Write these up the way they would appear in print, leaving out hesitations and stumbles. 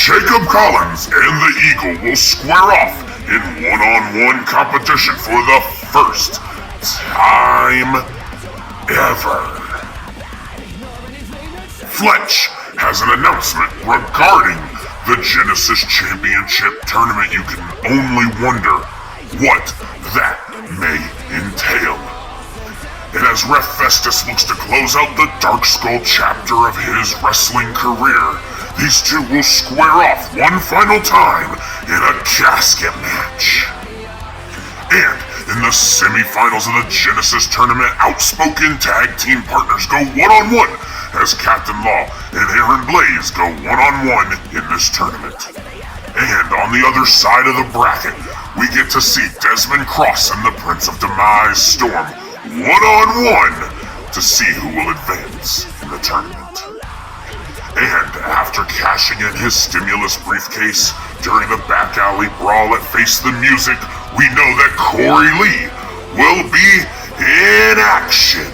Jacob Collins and the Eagle will square off in one-on-one competition for the first time ever. Fletch has an announcement regarding the Genesis Championship tournament. You can only wonder what that may entail. And as Ref Festus looks to close out the Darkskull chapter of his wrestling career, these two will square off one final time in a casket match. And in the semi-finals of the Genesis tournament, outspoken tag team partners go one-on-one as captinlaw and Aaron Blaze go one-on-one in this tournament. And on the other side of the bracket, we get to see Desmond Cross and the Prince of Demise Storm one-on-one to see who will advance in the tournament. And after cashing in his stimulus briefcase during the back alley brawl at Face the Music, we know that Corey Lee will be in action.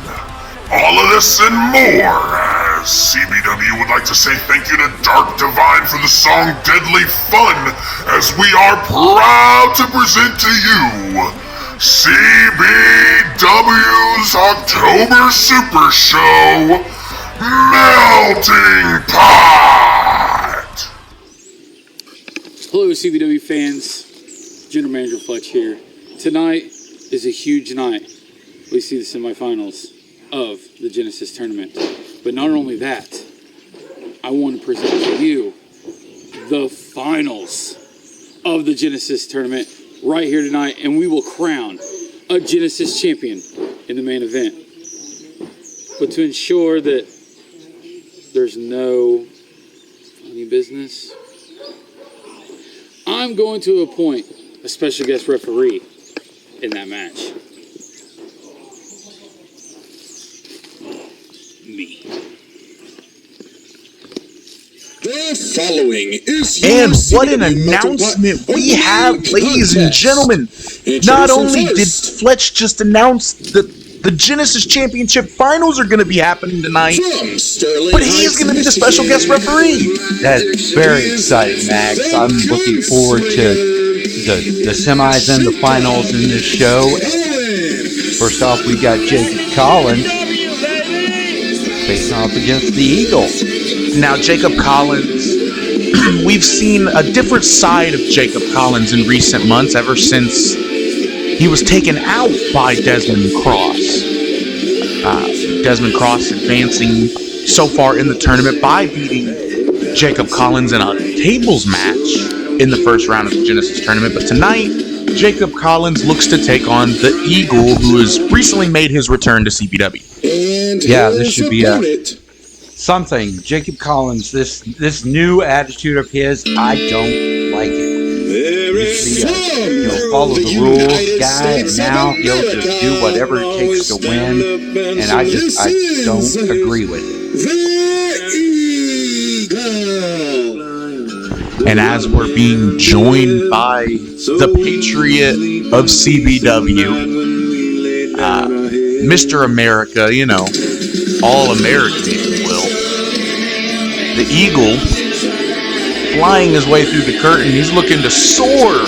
All of this and more as CBW would like to say thank you to Dark Divine for the song Deadly Fun, as we are proud to present to you CBW's October Super Show, Melting Pot! Hello CBW fans, General Manager Fletch here. Tonight is a huge night. We see the semifinals of the Genesis tournament. But not only that, I want to present to you the finals of the Genesis tournament right here tonight, and we will crown a Genesis champion in the main event. But to ensure that there's no funny business, I'm going to appoint a special guest referee in that match. Me. The following is and what an announcement we have, ladies and gentlemen. Not only did Fletch just announce that the Genesis Championship Finals are going to be happening tonight, but he's going to be the special guest referee. That's very exciting, Max. I'm looking forward to the semis and the finals in this show. First off, we got Jacob Collins facing off against the Eagle. Now, Jacob Collins, we've seen a different side of Jacob Collins in recent months ever since he was taken out by Desmond Cross. Desmond Cross advancing so far in the tournament by beating Jacob Collins in a tables match in the first round of the Genesis tournament. But tonight, Jacob Collins looks to take on the Eagle, who has recently made his return to CPW. Yeah, this should be something. Jacob Collins, this new attitude of his, I don't like it. He'll follow the rules guy, and now he'll just do whatever it takes to win, and I don't agree with it. And as we're being joined by the Patriot of CBW, Mr. America, All-American, if you will, the Eagle, flying his way through the curtain. He's looking to soar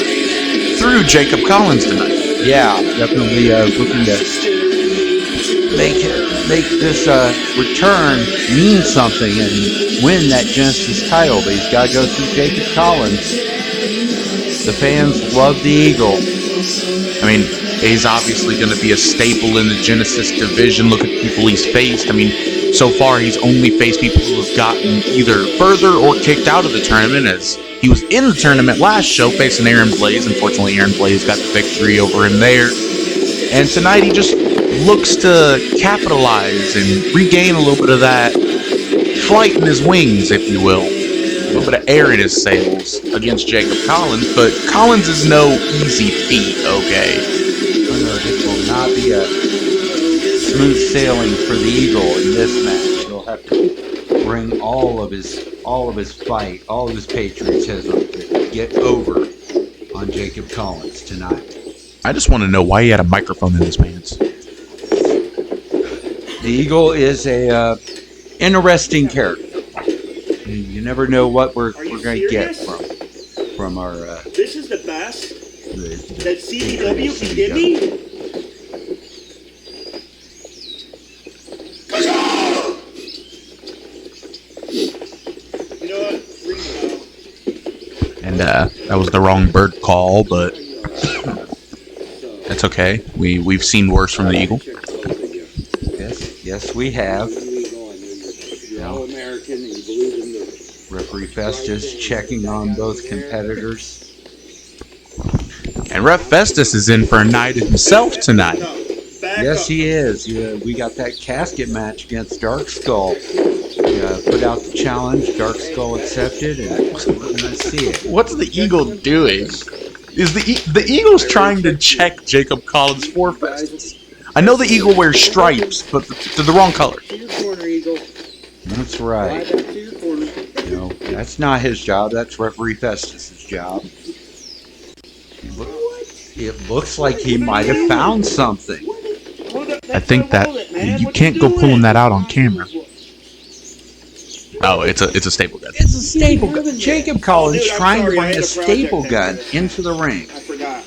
through Jacob Collins tonight. Yeah, definitely looking to make this return mean something and win that Genesis title. But he's got to go through Jacob Collins. The fans love the Eagle. I mean, he's obviously going to be a staple in the Genesis division. Look at the people he's faced. I mean, so far he's only faced people who have gotten either further or kicked out of the tournament, as he was in the tournament last show facing Aaron Blaze. Unfortunately, Aaron Blaze got the victory over him there. And tonight he just looks to capitalize and regain a little bit of that flight in his wings, if you will. A little bit of air in his sails against Jacob Collins, but Collins is no easy feat, okay? This will not be a smooth sailing for the Eagle in this match. He'll have to bring all of his fight, all of his patriotism to get over on Jacob Collins tonight. I just want to know why he had a microphone in his pants. The Eagle is a interesting character. You never know what we're you going to get serious? from our. This is the best The that CDW can give me? You know what? Ring the bell. And that was the wrong bird call, but that's okay. We've seen worse from the eagle. Yes, we have. You're all American and you believe in the Referee Festus checking on both competitors. And Ref Festus is in for a night himself tonight. Yes, he is. Yeah, we got that casket match against Darkskull. Put out the challenge. Darkskull accepted, and we're gonna see it. What's the eagle doing? Is the eagle's trying to check Jacob Collins for Festus? I know the eagle wears stripes, but they're the wrong color. to your corner, Eagle. That's Fly right. back to your corner. That's not his job. That's Referee Festus's job. It looks like he might have found something. I think that you can't go pulling that out on camera. Oh, it's a staple gun. It's a staple gun. Jacob Collins Dude, I'm trying sorry, to I bring had a a project staple next gun time. into the ring. I forgot.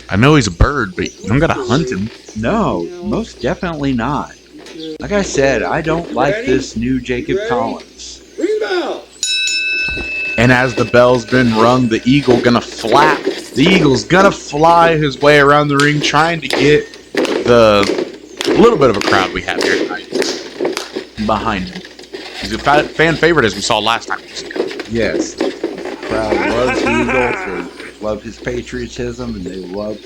I know he's a bird, but you don't gotta hunt him. No, most definitely not. Like I said, I don't like this new Jacob Collins. Ring the bell! And as the bell's been rung, the eagle gonna flap. The eagle's gonna fly his way around the ring, trying to get the little bit of a crowd we have here tonight behind him. He's a fan favorite, as we saw last time. Yes, the crowd loves Eagle. They love his patriotism, and they love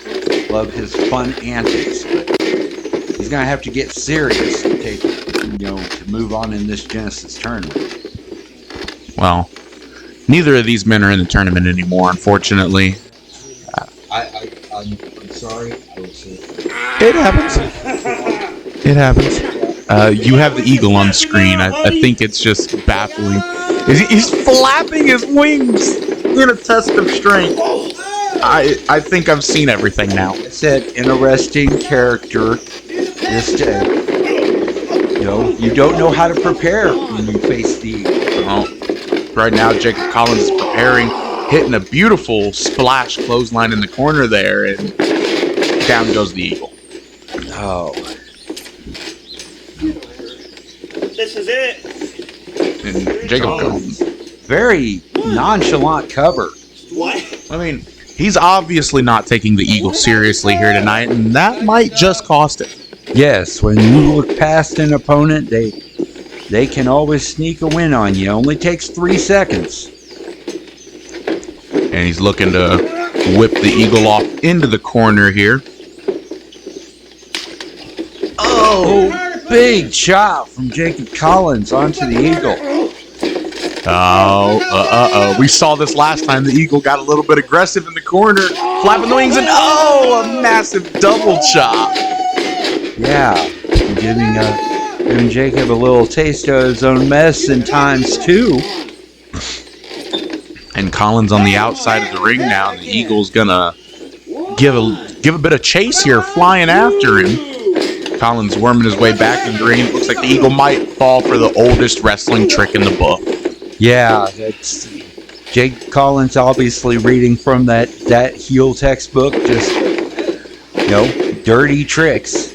his fun antics. But he's gonna have to get serious to to move on in this Genesis tournament. Well, neither of these men are in the tournament anymore, unfortunately. I'm sorry. I was. It happens. It happens. You have the eagle on screen. I think it's just baffling. He's flapping his wings in a test of strength. I think I've seen everything now. I said interesting character. Just you don't know how to prepare when you face the eagle. Well, right now, Jacob Collins is preparing, hitting a beautiful splash clothesline in the corner there, and down goes the eagle. Oh. This is it. And Jacob Collins, Very nonchalant cover. What? I mean, he's obviously not taking the eagle seriously here tonight, and that might just cost him. Yes, when you look past an opponent, they can always sneak a win on you. It only takes 3 seconds. And he's looking to whip the eagle off into the corner here. Oh, big chop from Jacob Collins onto the eagle. Oh, we saw this last time. The eagle got a little bit aggressive in the corner, flapping the wings, and a massive double chop. Yeah, giving Jacob a little taste of his own medicine times 2. And Collins on the outside of the ring now. And the eagle's gonna give a bit of chase here, flying after him. Collins worming his way back in the ring. Looks like the eagle might fall for the oldest wrestling trick in the book. Yeah, that's Jake Collins obviously reading from that heel textbook, just dirty tricks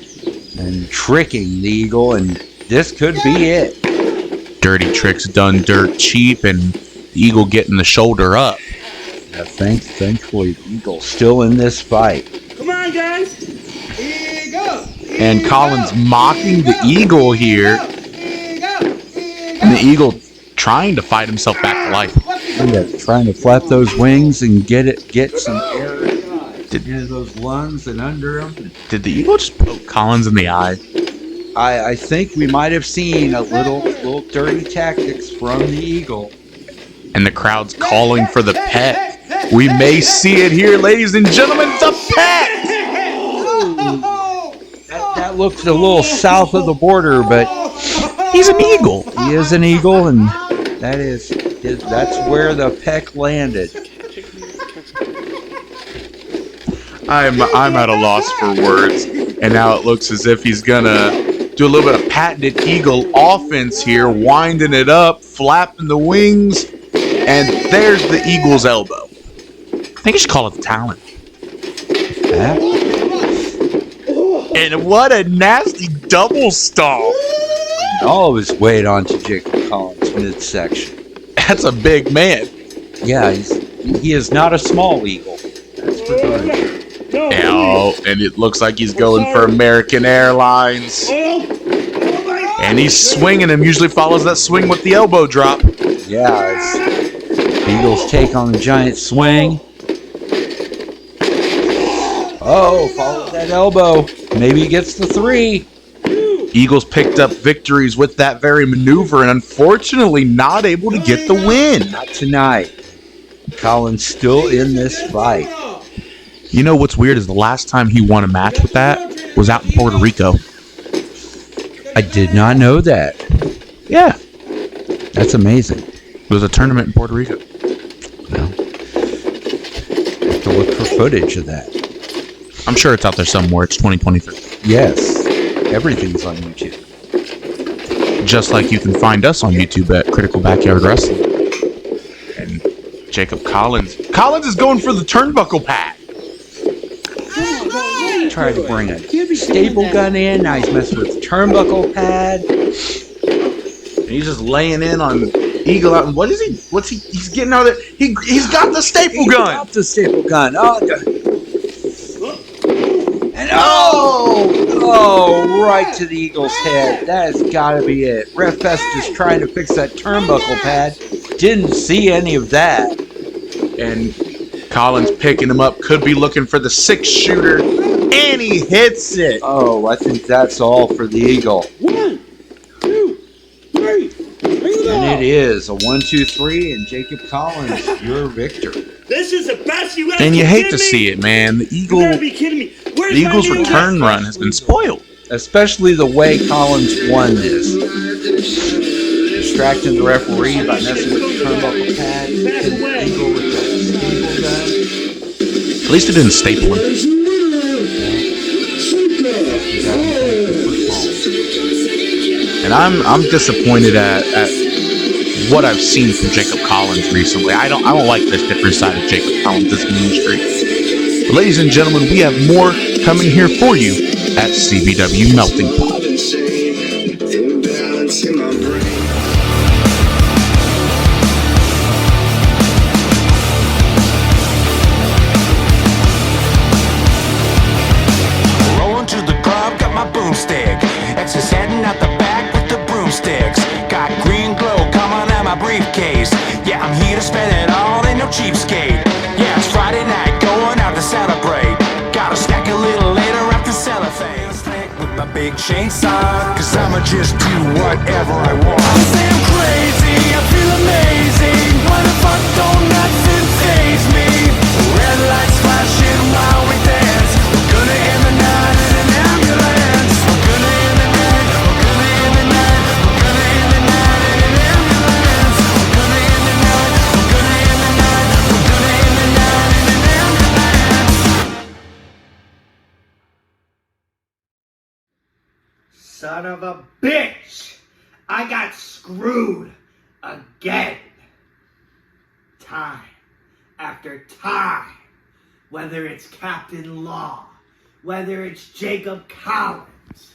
and tricking the eagle, and this could be it. Dirty tricks done dirt cheap, and the eagle getting the shoulder up. Yeah, thankfully the eagle's still in this fight. Come on, guys. Here you go. And Collins mocking the eagle here. And the eagle trying to fight himself back to life. Yeah, trying to flap those wings and get some air into those lungs and under them. Did the eagle just poke Collins in the eye? I think we might have seen a little dirty tactics from the eagle. And the crowd's calling for the peck. We may see it here, ladies and gentlemen, the peck! That looks a little south of the border, but He's an eagle. he is an eagle, and that's where the peck landed. I'm at a loss for words. And now it looks as if he's gonna Do a little bit of patented eagle offense here, winding it up, flapping the wings, and there's the eagle's elbow. I think you should call it the talon. And what a nasty double stomp. All of his weight onto Jacob Collins' midsection. That's a big man. Yeah, he is not a small eagle. That's for darn sure. Oh, and it looks like he's going for American Airlines. And he's swinging him. Usually follows that swing with the elbow drop. Yeah, it's Eagles take on the giant swing. Oh, follow that elbow. Maybe he gets the 3. Eagles picked up victories with that very maneuver and unfortunately not able to get the win. Not tonight. Collins still in this fight. You know what's weird is the last time he won a match with that was out in Puerto Rico. I did not know that. Yeah. That's amazing. It was a tournament in Puerto Rico. Well, have to look for footage of that. I'm sure it's out there somewhere. It's 2023. Yes. Everything's on YouTube. Just like you can find us on YouTube at Critical Backyard Wrestling. And Jacob Collins. Collins is going for the turnbuckle pad. Tried to bring a staple gun in. Now he's messing with the turnbuckle pad. And he's just laying in on Eagle out. And what is he? He's getting out of there. He's got the staple gun. Got the staple gun. Oh, and oh, right to the Eagle's head. That has got to be it. Ref Festus trying to fix that turnbuckle pad. Didn't see any of that. And Collins picking him up. Could be looking for the 6-shooter. And he hits it. Oh, I think that's all for the Eagle. 1, 2, 3. And it is a 1, 2, 3, and Jacob Collins, your victor. This is the best you ever. And you hate to see it, man. The You gotta be kidding me. Where's The my Eagles' new return hat? run has been spoiled. Especially the way Collins won this. Distracting the referee by messing with the turnbuckle pad. And the Eagle with the staple gun. At least it didn't staple him. And I'm disappointed at what I've seen from Jacob Collins recently. I don't like this different side of Jacob Collins this mean streak. But ladies and gentlemen, we have more coming here for you at CBW Melting Pot. Rolling to the club, got my boomstick. Exes heading out the back with the broomsticks. Got green glow coming out my briefcase. Yeah, I'm here to spend it all, ain't no cheapskate. Yeah, it's Friday night, going out to celebrate. Gotta snack a little later after cellophane. Slick with my big chainsaw, cause I'ma just do whatever I want. I say I'm crazy, I feel amazing. What the fuck don't nothing faze me? Red lights flashing while we dance. We're gonna end the night in an ambulance. We're gonna end the night, we're gonna end the night. We're gonna end the night in an ambulance. We're gonna end the night, we're gonna end the night. We're gonna end the night in an ambulance. Son of a bitch! I got screwed again. Time after time. Whether it's Captain Law, whether it's Jacob Collins,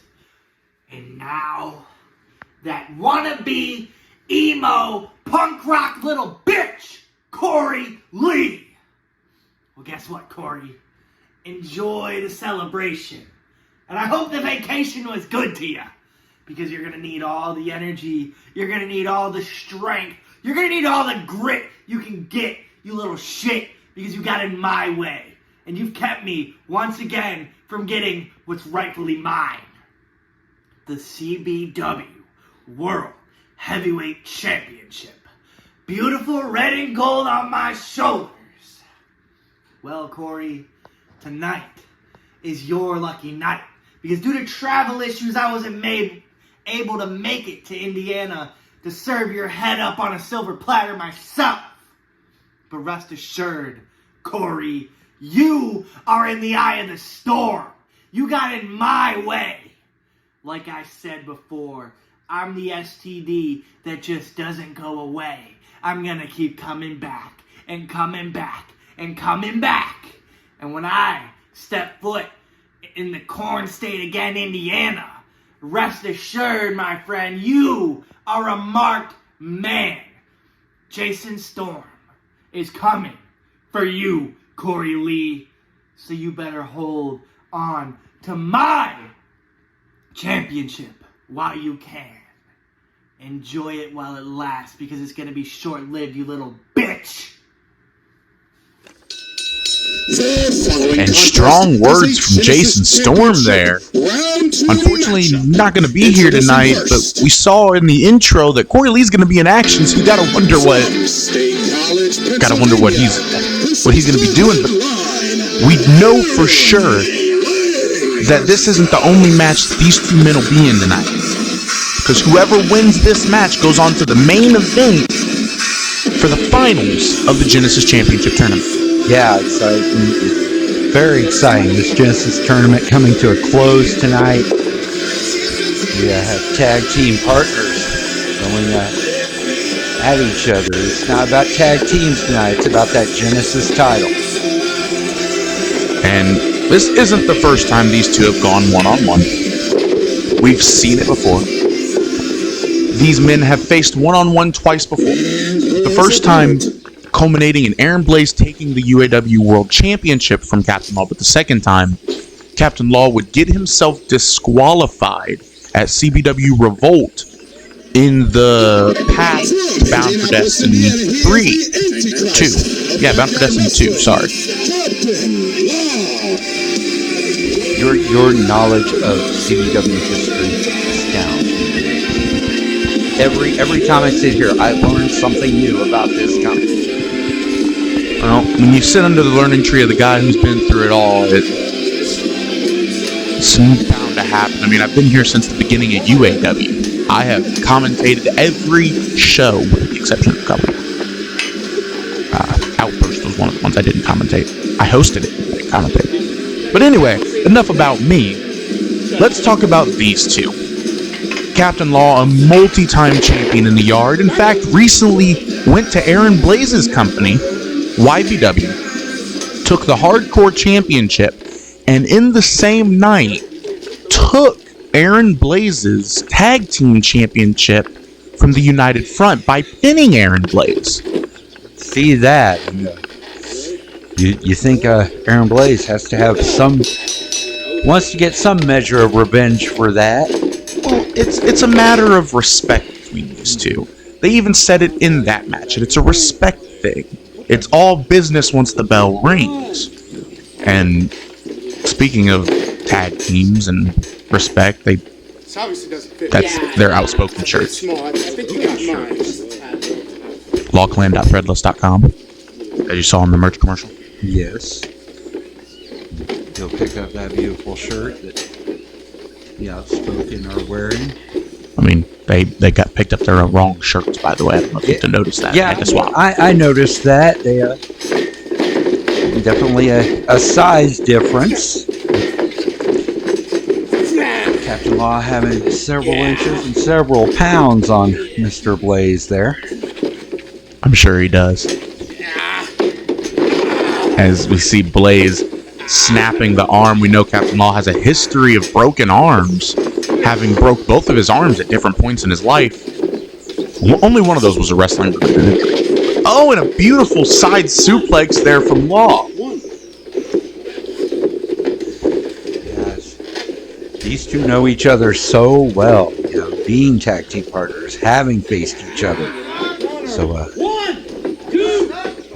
and now that wannabe emo punk rock little bitch, Corey Lee. Well, guess what, Corey? Enjoy the celebration. And I hope the vacation was good to you. Because you're going to need all the energy. You're going to need all the strength. You're going to need all the grit you can get, you little shit. Because you got in my way. And you've kept me, once again, from getting what's rightfully mine. The CBW World Heavyweight Championship. Beautiful red and gold on my shoulders. Well, Corey, tonight is your lucky night. Because due to travel issues, I wasn't able to make it to Indiana to serve your head up on a silver platter myself. But rest assured, Corey, you are in the eye of the storm. You got in my way. Like I said before, I'm the STD that just doesn't go away. I'm gonna keep coming back and coming back and coming back. And when I step foot in the corn state again, Indiana, rest assured, my friend, you are a marked man. Jason Storm is coming for you, Corey Lee. So you better hold on to my championship while you can. Enjoy it while it lasts, because it's gonna be short-lived, you little bitch. And strong words from Jason Storm there. Unfortunately, not going to be here tonight, but we saw in the intro that Corey Lee's going to be in action, so you got to wonder what he's going to be doing. But we know for sure that this isn't the only match that these two men will be in tonight, because whoever wins this match goes on to the main event for the finals of the Genesis Championship Tournament. Yeah, it's very exciting. This Genesis tournament coming to a close tonight. We have tag team partners going at each other. It's not about tag teams tonight. It's about that Genesis title. And this isn't the first time these two have gone one-on-one. We've seen it before. These men have faced one-on-one twice before. The first time culminating in Aaron Blaze taking the UAW World Championship from Captain Law, but the second time, Captain Law would get himself disqualified at CBW Revolt in the path to Bound for Destiny 2. Yeah, Bound for Destiny 2, sorry. Your knowledge of CBW history astounds me. Every time I sit here, I learn something new about this company. Well, when you sit under the learning tree of the guy who's been through it all, it's bound to happen. I mean, I've been here since the beginning of UAW. I have commentated every show with the exception of a couple. Outburst was one of the ones I didn't commentate. I hosted it, I didn't commentate. But anyway, enough about me. Let's talk about these two. Captain Law, a multi-time champion in the yard. In fact, recently went to Aaron Blaze's company, YBW, took the Hardcore Championship, and in the same night took Aaron Blaze's Tag Team Championship from the United Front by pinning Aaron Blaze. See that? You think Aaron Blaze has to have wants to get some measure of revenge for that? Well, it's a matter of respect between these two. They even said it in that match, and it's a respect thing. It's all business once the bell rings. And speaking of tag teams and respect, that's their outspoken shirts. Lawclan.threadless.com, as you saw in the merch commercial. Yes. You'll pick up that beautiful shirt that the outspoken are wearing. I mean, they got picked up their wrong shirts, by the way. I don't know if you have to notice that. Yeah, I noticed that. They definitely a size difference. Captain Law having several inches and several pounds on Mr. Blaze there. I'm sure he does. As we see Blaze snapping the arm, we know Captain Law has a history of broken arms, having broke both of his arms at different points in his life. Only one of those was a wrestling related injury. Oh, and a beautiful side suplex there from Law. Yes. These two know each other so well, being tag team partners, having faced each other. So,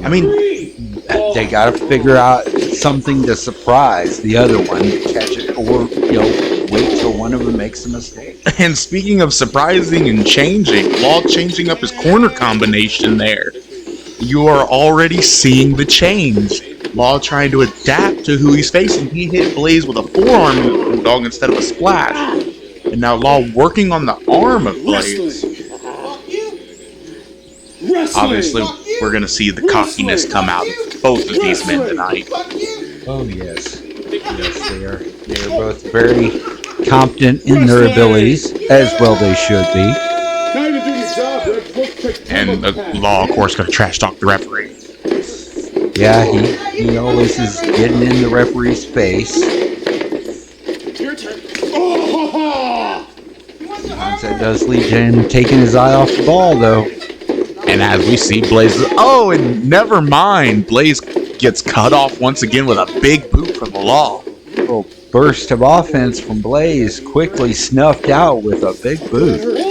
I mean, they got to figure out something to surprise the other one, catch it, or wait till one of them makes a mistake. And speaking of surprising and changing, Law changing up his corner combination there. You are already seeing the change. Law trying to adapt to who he's facing. He hit Blaze with a forearm bulldog instead of a splash. And now Law working on the arm of Blaze. Obviously, we're going to see the cockiness come out of both of these men tonight. Oh, yes. Yes, they are both very competent in their abilities, as well they should be. And the Law, of course, going to trash talk the referee. Yeah, he always is getting in the referee's face. Your turn. Sometimes that does lead to him taking his eye off the ball, though. And as we see, Blaze... Oh, and never mind. Blaze gets cut off once again with a big boot from the Law. A little burst of offense from Blaze, quickly snuffed out with a big boot.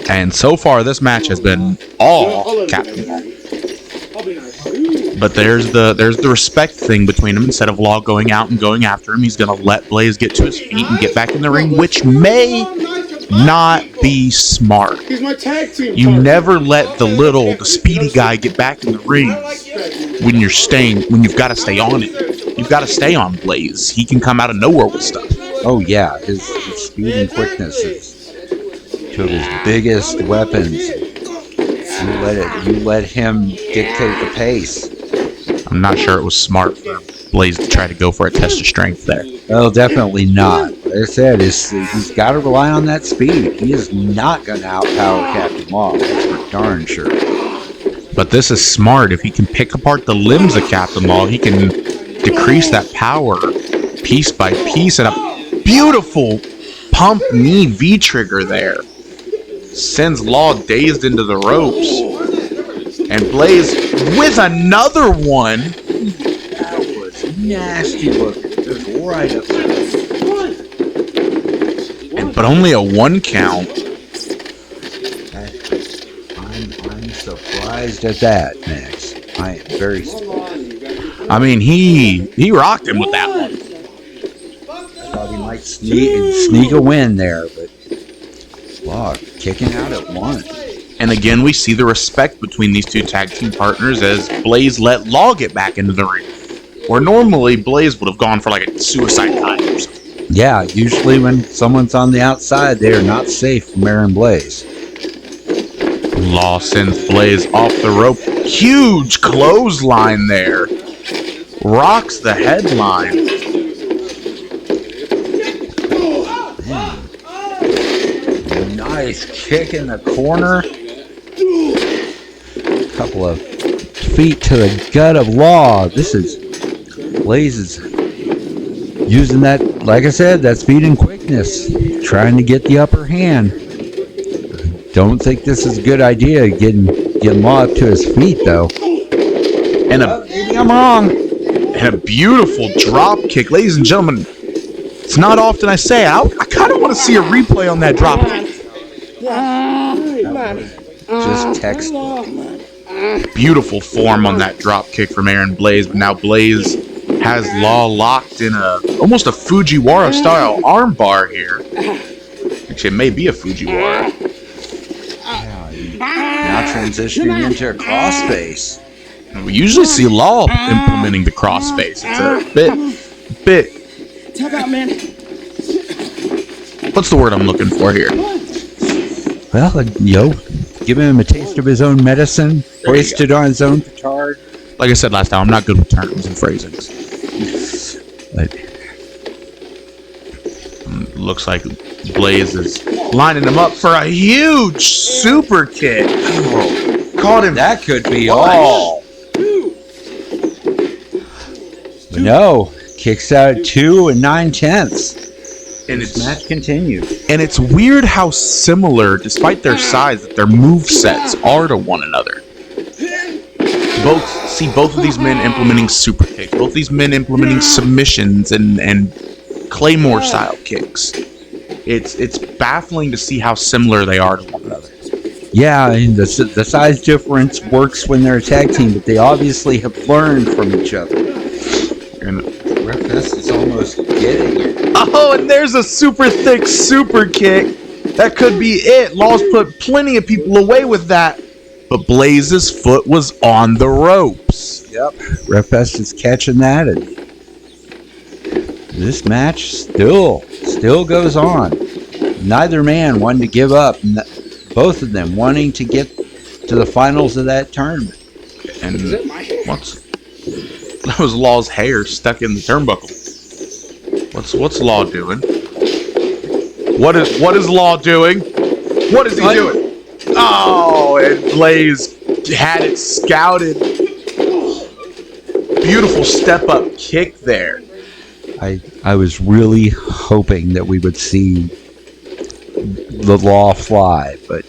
And so far, this match has been all Captain Law. But there's the respect thing between them. Instead of Law going out and going after him, he's going to let Blaze get to his feet and get back in the ring, which may not be smart. He's my tag team You partner. never let the speedy guy get back in the ring when you've got to stay on it. You've got to stay on Blaze. He can come out of nowhere with stuff. Oh yeah, his speed and quickness is two of his biggest weapons. You let him dictate the pace. I'm not sure it was smart for Blaze to try to go for a test of strength there. Oh, definitely not. Like I said, he's got to rely on that speed. He is not going to outpower Captain Law. That's for darn sure. But this is smart. If he can pick apart the limbs of Captain Law, he can decrease that power piece by piece. And a beautiful pump knee V-trigger there. Sends Law dazed into the ropes. And Blaze with another one. That was nasty looking. Just right up there. But only a 1 count. I'm surprised at that, Max. I am very surprised. I mean, he rocked him with that one. I thought he might sneak a win there, but Law kicking out at one. And again, we see the respect between these two tag team partners as Blaze let Law get back into the ring. Where normally Blaze would have gone for like a suicide dive or something. Yeah, usually when someone's on the outside, they are not safe from Aaron Blaze. Law sends Blaze off the rope. Huge clothesline there. Rocks the headline. Nice kick in the corner. A couple of feet to the gut of Law. Blaze is using that, like I said, that speed and quickness, trying to get the upper hand. Don't think this is a good idea, getting Law up to his feet, though. And Maybe I'm wrong. And a beautiful drop kick. Ladies and gentlemen, it's not often I say it. I kind of want to see a replay on that drop kick. Just textbook. Beautiful form on that drop kick from Aaron Blaze, but now Blaze has Law locked in almost a Fujiwara style armbar here. Actually, it may be a Fujiwara. Now transitioning into a crossface. We usually see Law implementing the crossface. It's a bit. Tap out, man. What's the word I'm looking for here? Well, giving him a taste of his own medicine, hoisted on his own petard. Like I said last time, I'm not good with terms and phrasings. But looks like Blaze is lining him up for a huge super kick. Oh, caught him. that could be all. But no, kicks out 2 9/10. And This match continues. And it's weird how similar, despite their size, that their move-sets are to one another. Both of these men implementing super kicks. Both these men implementing submissions and Claymore-style kicks. It's baffling to see how similar they are to one another. Yeah, and the size difference works when they're a tag team, but they obviously have learned from each other. And Refest is almost getting it. oh, and there's a super thick super kick. That could be it. Law's put plenty of people away with that. But Blaze's foot was on the ropes. Yep. Refest is catching that, and this match still goes on. Neither man wanted to give up. Both of them wanting to get to the finals of that tournament. And that was Law's hair stuck in the turnbuckle. What's Law doing? What is Law doing? What is he doing? Oh, and Blaze had it scouted. Beautiful step-up kick there. I was really hoping that we would see the Law fly, but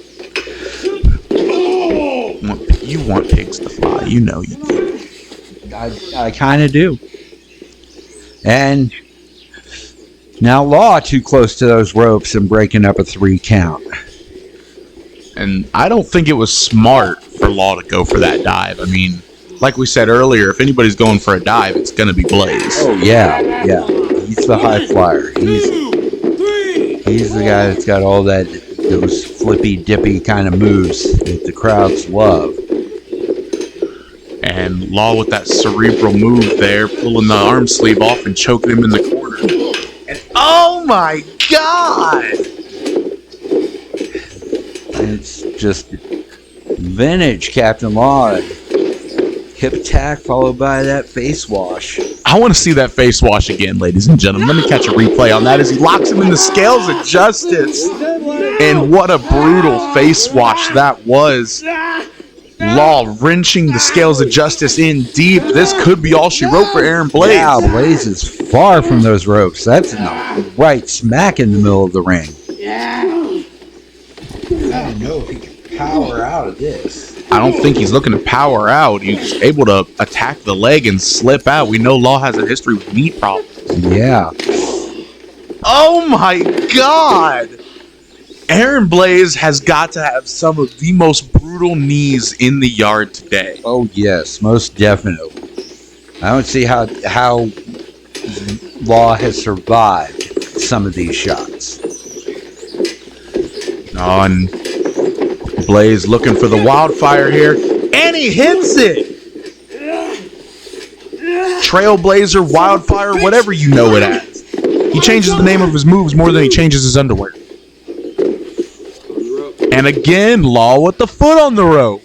You want pigs to fly. You know you do. I kind of do. And now Law too close to those ropes and breaking up a 3 count. And I don't think it was smart for Law to go for that dive. I mean, like we said earlier, if anybody's going for a dive, it's going to be Blaze. Oh, yeah. He's the high flyer. He's the guy that's got all those flippy, dippy kind of moves that the crowds love. And Law with that cerebral move there, pulling the arm sleeve off and choking him in the corner. And oh my God! It's just vintage Captain Law. Hip attack followed by that face wash. I want to see that face wash again, ladies and gentlemen. Let me catch a replay on that as he locks him in the scales of justice. And what a brutal face wash that was. Law wrenching the scales of justice in deep. This could be all she wrote for Aaron Blaze. Yeah, Blaze is far from those ropes. That's right smack in the middle of the ring. I don't know if he can power out of this. I don't think he's looking to power out. He's able to attack the leg and slip out. We know Law has a history with knee problems. Yeah. Oh my God! Aaron Blaze has got to have some of the most brutal knees in the yard today. Oh yes, most definitely. I don't see how Law has survived some of these shots. Oh, and Blaze looking for the wildfire here, and he hits it! Trailblazer, wildfire, whatever you know it as. He changes the name of his moves more than he changes his underwear. And again, Law with the foot on the rope.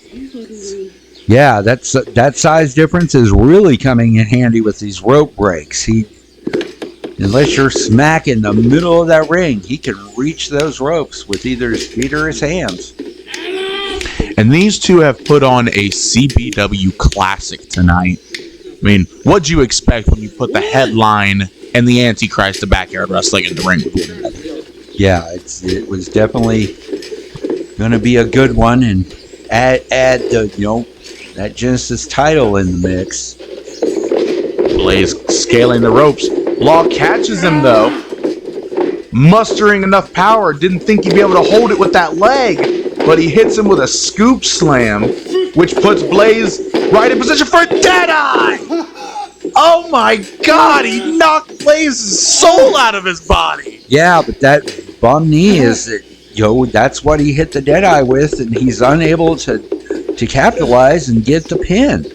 Yeah, that size difference is really coming in handy with these rope breaks. Unless you're smack in the middle of that ring, he can reach those ropes with either his feet or his hands. And these two have put on a CBW classic tonight. I mean, what'd you expect when you put the headline and the Antichrist of backyard wrestling in the ring with one another? Yeah, it was definitely going to be a good one, and add the that Genesis title in the mix. Blaze scaling the ropes. Law catches him though, mustering enough power. Didn't think he'd be able to hold it with that leg, but he hits him with a scoop slam, which puts Blaze right in position for a Deadeye. Oh my God! He knocked Blaze's soul out of his body. Yeah, but that bum knee is that's what he hit the Deadeye with, and he's unable to capitalize and get the pin.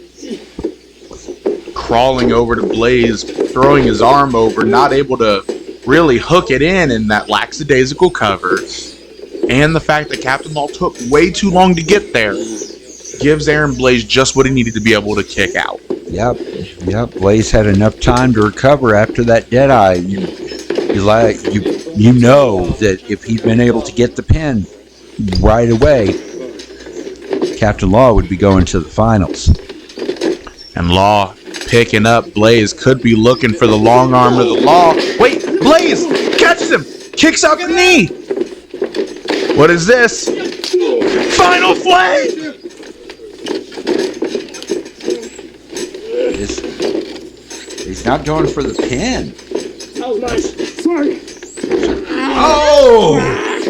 Crawling over to Blaze, throwing his arm over, not able to really hook it in that lackadaisical cover. And the fact that Captain Law took way too long to get there gives Aaron Blaze just what he needed to be able to kick out. Yep. Blaze had enough time to recover after that Deadeye. You know that if he'd been able to get the pin right away, Captain Law would be going to the finals. And Law picking up Blaze, could be looking for the long arm of the Law. Wait, Blaze catches him, kicks out the knee. What is this? Final Flame! He's not going for the pin. That was nice. Sorry. Oh!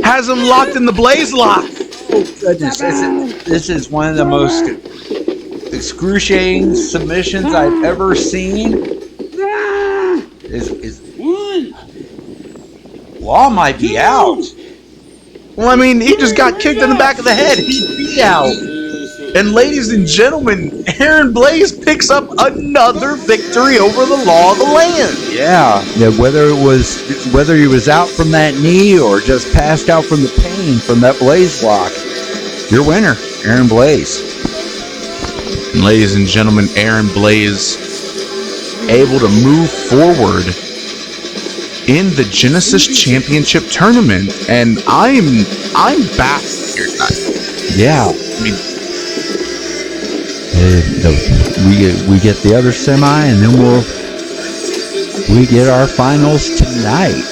Has him locked in the Blaze lock. Oh, goodness. This is one of the most excruciating submissions I've ever seen. Law might be out. Well, I mean, he just got kicked in the back of the head. He'd be out. And ladies and gentlemen, Aaron Blaze picks up another victory over the Law of the Land. Yeah, whether he was out from that knee or just passed out from the pain from that Blaze lock, your winner, Aaron Blaze. And ladies and gentlemen, Aaron Blaze able to move forward in the Genesis Championship Tournament, and I'm baffled here tonight. Yeah. I mean, we get the other semi, and then we get our finals tonight.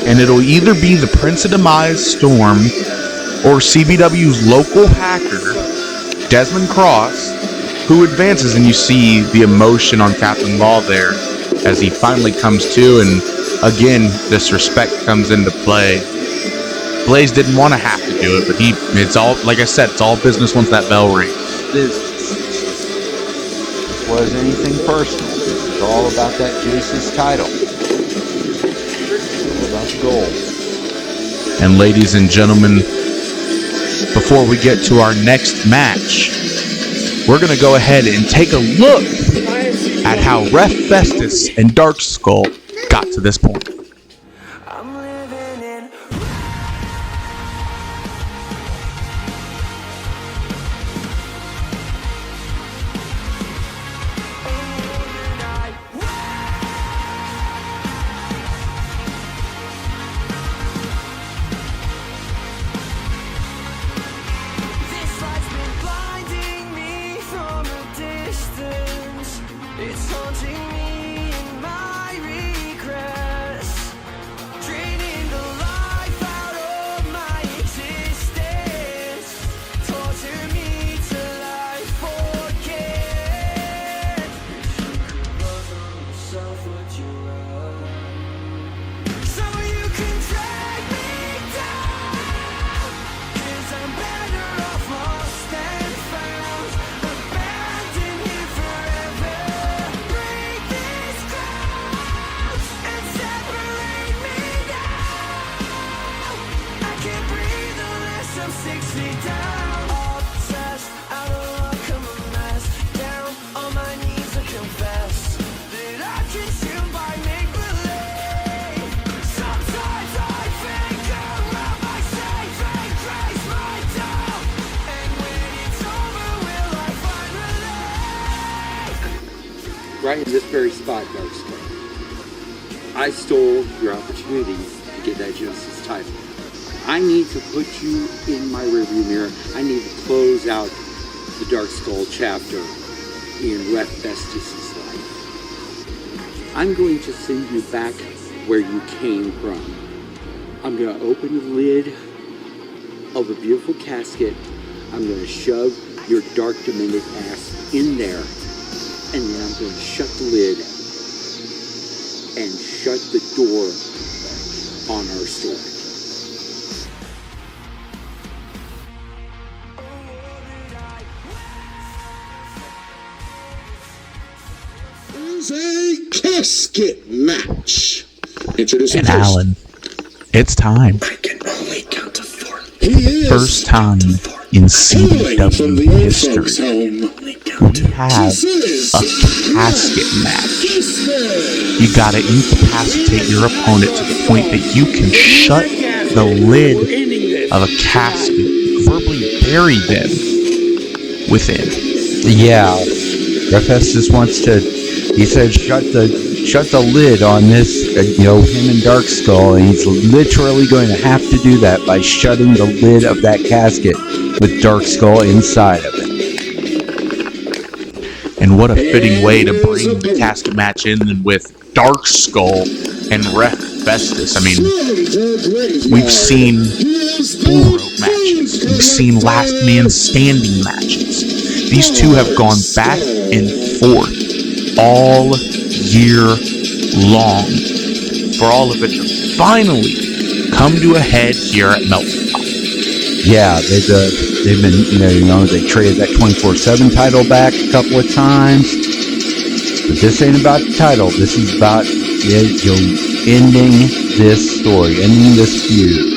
and it'll either be the Prince of Demise Storm or CBW's local hacker, Desmond Cross, who advances, and you see the emotion on Captinlaw there as he finally comes to, and again, this respect comes into play. Blaze didn't want to have to do it, but it's all, like I said, it's all business once that bell rings. This was anything personal. It's all about that Genesis title. It's all about the gold. And ladies and gentlemen, before we get to our next match, we're going to go ahead and take a look at how Ref Festus and Darkskull got to this point. Right in this very spot, Darkskulls, I stole your opportunity to get that Genesis title. I need to put you in my rearview mirror. I need to close out the Darkskull chapter in Ref Festus' life. I'm going to send you back where you came from. I'm going to open the lid of a beautiful casket. I'm going to shove your dark, demented ass in there. And then I'm going to shut the lid and shut the door on our story. It's a casket match. Introducing And first. Alan, it's time. I can only count to 4. First time in CBW history, we have a casket match. You gotta incapacitate your opponent to the point that you can shut the lid of a casket, verbally bury them within. Yeah, Refestus wants to. He said, "Shut the lid on this." Him and Darkskull, and he's literally going to have to do that by shutting the lid of that casket with Darkskull inside of it. And what a fitting way to bring the casket match in than with Darkskull and Ref Festus. I mean, we've seen bull rope matches. We've seen last man standing matches. These two have gone back and forth all year long for all of it to finally come to a head here at Melting Pot. Yeah, they've been, they traded that 24/7 title back a couple of times. But this ain't about the title. This is about ending this story, ending this feud.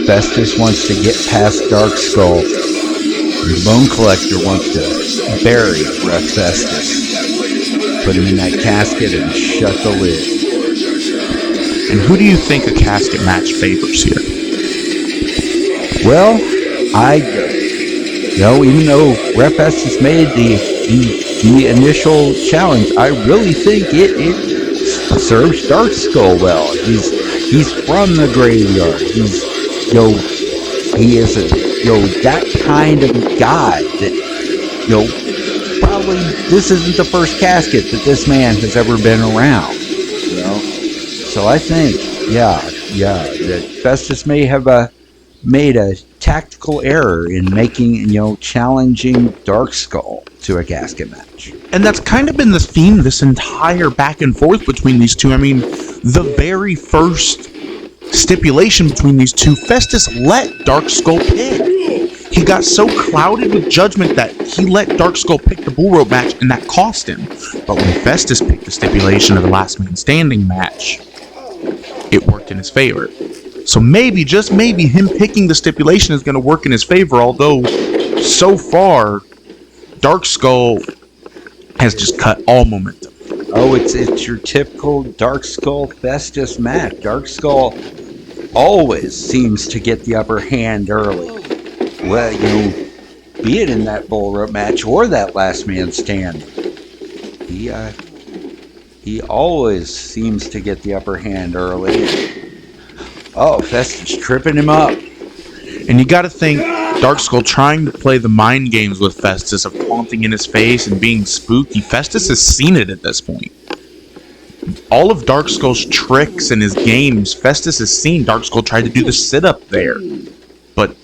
Festus wants to get past Darkskull. The Bone Collector wants to bury Ref Festus. Put him in that casket and shut the lid. And who do you think a casket match favors here? Well, even though Ref Festus made the initial challenge, I really think it serves Darkskull well. He's from the graveyard. He's he is that kind of guy that probably this isn't the first casket that this man has ever been around. So I think that Festus may have made a tactical error in making challenging Darkskull to a casket match. And that's kind of been the theme this entire back and forth between these two. I mean, the very first stipulation between these two, Festus let Darkskull pick. He got so clouded with judgment that he let Darkskull pick the bull rope match, and that cost him. But when Festus picked the stipulation of the last man standing match, it worked in his favor. So maybe, just maybe, him picking the stipulation is going to work in his favor, although so far, Darkskull has just cut all momentum. Oh, it's your typical Darkskull Festus match. Darkskull always seems to get the upper hand early. Well, be it in that bull rope match or that last man stand. He always seems to get the upper hand early. Oh, Festus tripping him up. And you gotta think, Darkskull trying to play the mind games with Festus of taunting in his face and being spooky. Festus has seen it at this point. All of Darkskull's tricks and his games, Festus has seen. Darkskull tried to do the sit-up there, but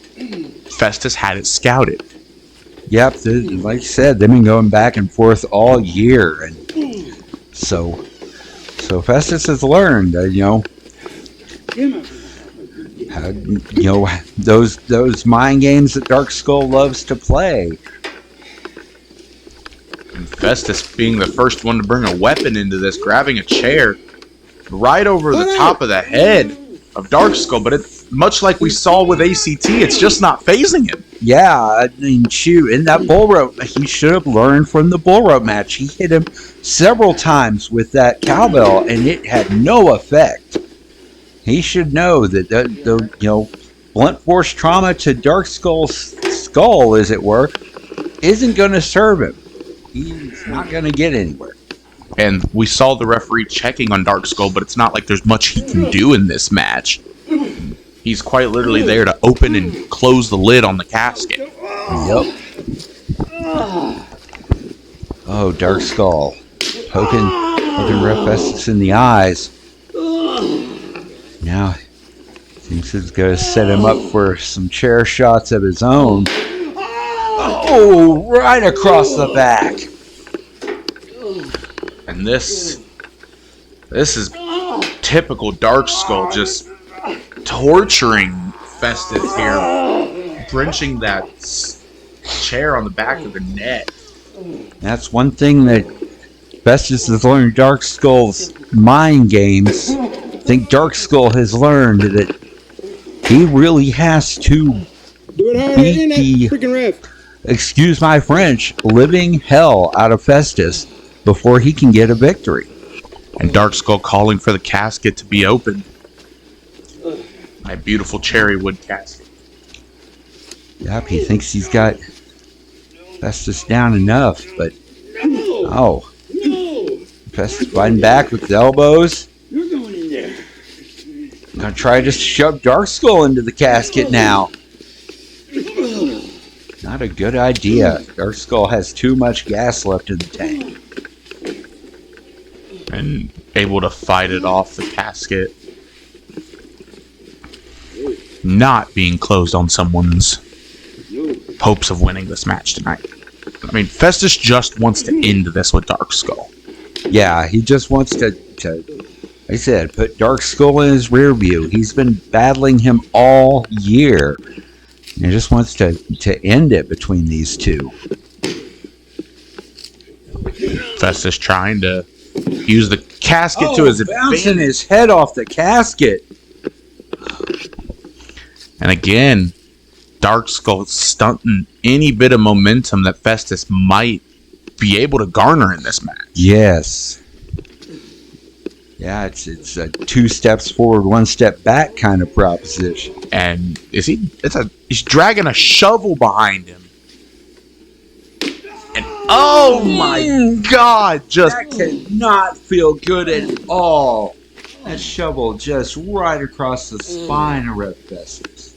Festus had it scouted. Yep, like I said, they've been going back and forth all year, and so Festus has learned that those mind games that Darkskull loves to play. And Festus being the first one to bring a weapon into this, grabbing a chair right over the top of the head of Darkskull, but it's much like we saw with ACT, it's just not phasing him. Yeah, I mean, shoot, in that bull rope, he should have learned from the bull rope match. He hit him several times with that cowbell, and it had no effect. He should know that the blunt force trauma to Darkskull's skull, as it were, isn't going to serve him. He's not going to get anywhere. And we saw the referee checking on Darkskull, but it's not like there's much he can do in this match. He's quite literally there to open and close the lid on the casket. Yep. Oh, Darkskull poking Ref Festus in the eyes. Now, seems it's going to set him up for some chair shots of his own. Oh, right across the back. And this is typical Darkskull, just torturing Festus here, drenching that chair on the back of the neck. That's one thing that Festus has learned, Darkskull's mind games. I think Darkskull has learned that he really has to beat the, excuse my French, living hell out of Festus before he can get a victory. And Darkskull calling for the casket to be opened. My beautiful cherry wood casket. Yep, he thinks he's got Festus down enough, but oh, Festus fighting back with the elbows. I'm gonna try to shove Darkskull into the casket now. Not a good idea. Darkskull has too much gas left in the tank. And able to fight it off the casket. Not being closed on someone's hopes of winning this match tonight. I mean, Festus just wants to end this with Darkskull. Yeah, he just wants to like I said, put Darkskull in his rear view. He's been battling him all year. And he just wants to end it between these two. Festus trying to use the casket to his advantage. Bouncing his head off the casket. And again, Darkskull stunting any bit of momentum that Festus might be able to garner in this match. Yes. Yeah, it's a 2 steps forward, 1 step back kind of proposition. And he's dragging a shovel behind him. And Oh my God! That cannot feel good at all. That shovel just right across the spine of Red Festus.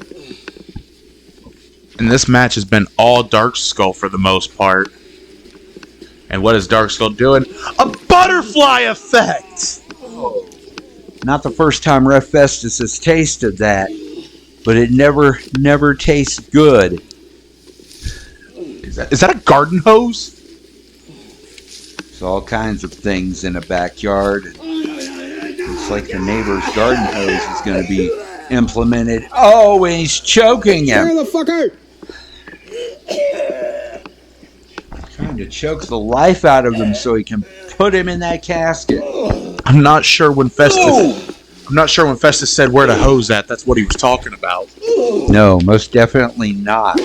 And this match has been all Darkskull for the most part. And what is Darkskull doing? A butterfly effect! Not the first time Red Festus has tasted that, but it never tastes good. Is that a garden hose? There's all kinds of things in a backyard. Looks like the neighbor's garden hose is going to be implemented. Oh, and he's choking him. Where the fuck out? Trying to choke the life out of him so he can put him in that casket. I'm not sure when Festus said where to hose at. That's what he was talking about. No, most definitely not.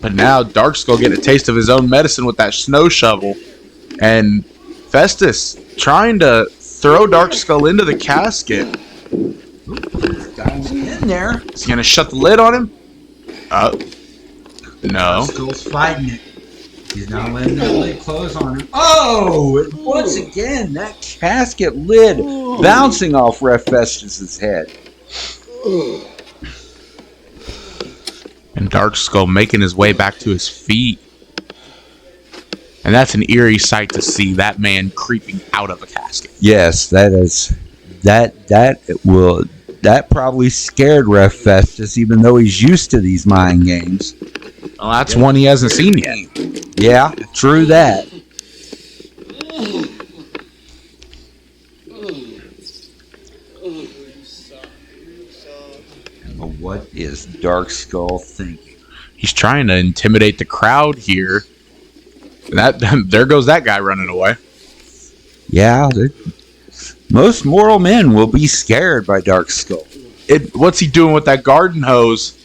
But now Darkskull getting a taste of his own medicine with that snow shovel. And Festus trying to throw Darkskull into the casket. Got him in there. Is he going to shut the lid on him? No. Darkskull's fighting it. He's not letting the lid close on him. Oh! And once again, that casket lid bouncing off Red Festus's head. And Darkskull making his way back to his feet. And that's an eerie sight to see, that man creeping out of a casket. Yes, that is. That probably scared Red Festus, even though he's used to these mind games. Well, that's one he hasn't seen yet. Yeah, true that. But what is Darkskull thinking? He's trying to intimidate the crowd here. There goes that guy running away. Yeah, most mortal men will be scared by Darkskull. What's he doing with that garden hose?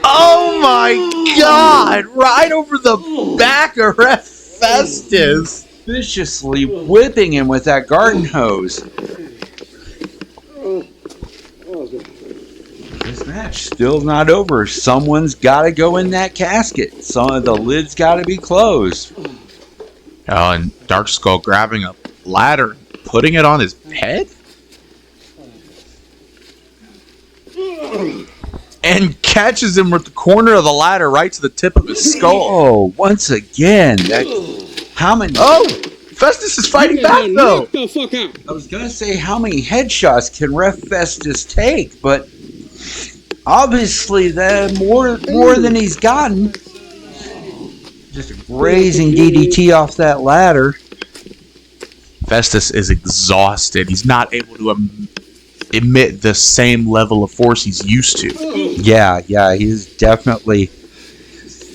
Oh my God! Right over the back of Red Festus. Viciously whipping him with that garden hose. This match still not over. Someone's got to go in that casket. The lid's got to be closed. Oh, and Darkskull grabbing a ladder, putting it on his head? And catches him with the corner of the ladder right to the tip of his skull. Oh, once again. How many... Oh! Festus is fighting back, though! Knock the fuck out. I was going to say, how many headshots can Red Festus take? But obviously, more than he's gotten. Just a grazing DDT off that ladder. Festus is exhausted. He's not able to emit the same level of force he's used to. Yeah, he's definitely...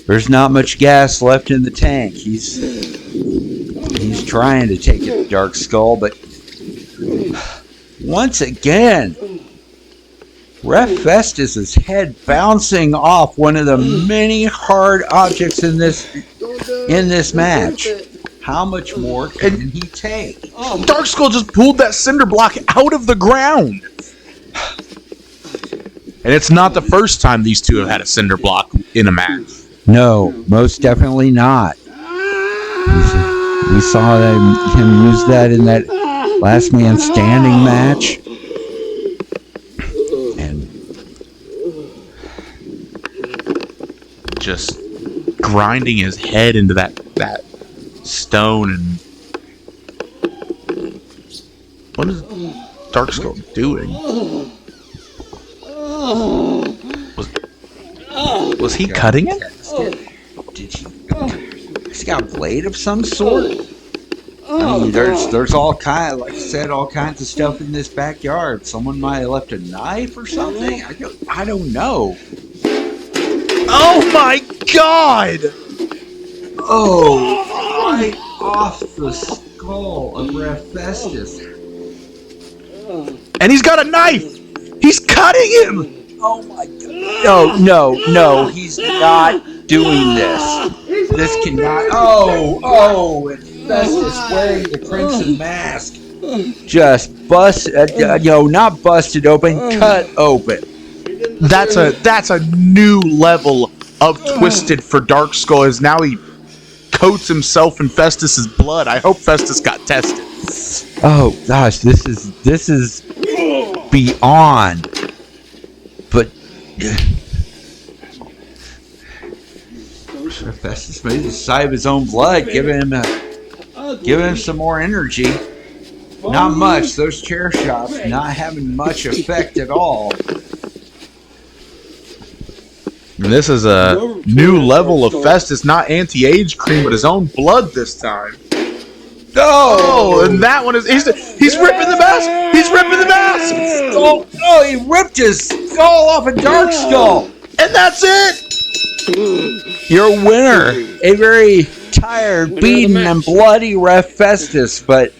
There's not much gas left in the tank. He's trying to take it to Darkskull, but once again, Red Festus's head bouncing off one of the many hard objects in this match. How much more can he take? Darkskull just pulled that cinder block out of the ground. And it's not the first time these two have had a cinder block in a match. No, most definitely not. We saw him use that in that last man standing match. And just grinding his head into that stone. And what is Darkskull doing? Was he cutting it? Did he? He's got a blade of some sort. I mean, there's all kind, like I said, all kinds of stuff in this backyard. Someone might have left a knife or something. I don't know. Oh my God! Oh, right off the skull of Red Festus. And he's got a knife! He's cutting him! Oh my God. No, he's not doing this. This cannot. Oh, and Festus wearing the crimson mask. Just not busted open, cut open. That's a new level of Twisted for Darkskull is now he coats himself in Festus's blood. I hope Festus got tested. Oh gosh, this is beyond. But Festus made the sight of his own blood, giving him some more energy. Not much. Those chair shots not having much effect at all. And this is a new level of Festus, not anti-age cream, but his own blood this time. Oh, and that one is he's ripping the mask. He's ripping the mask. Oh, he ripped his skull off a Darkskull, and that's it. Your winner, a very tired, beaten, and bloody Ref Festus, but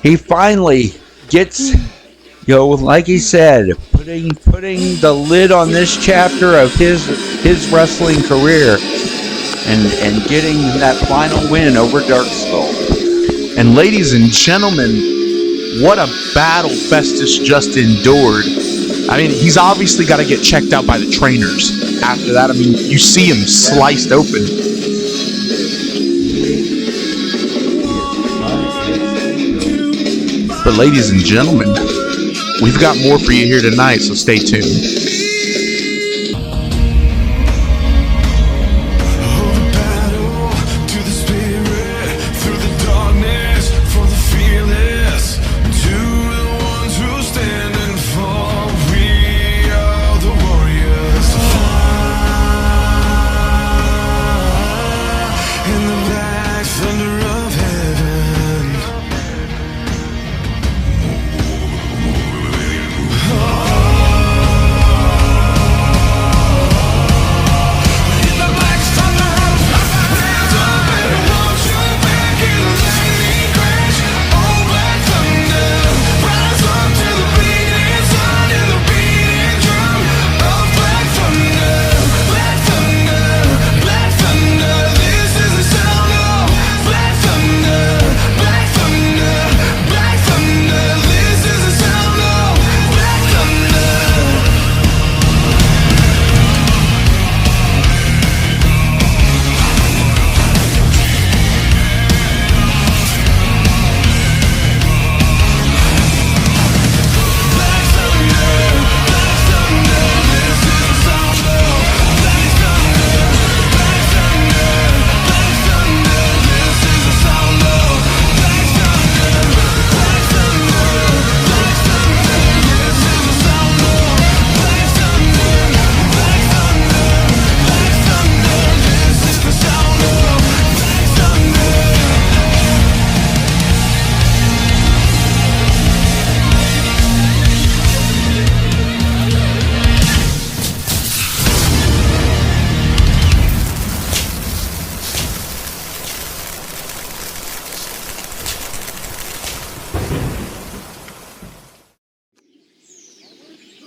he finally gets, like he said, putting the lid on this chapter of his wrestling career, and getting that final win over Darkskull. And ladies and gentlemen, what a battle Festus just endured. I mean, he's obviously got to get checked out by the trainers. After that, I mean, you see him sliced open. But ladies and gentlemen, we've got more for you here tonight, so stay tuned.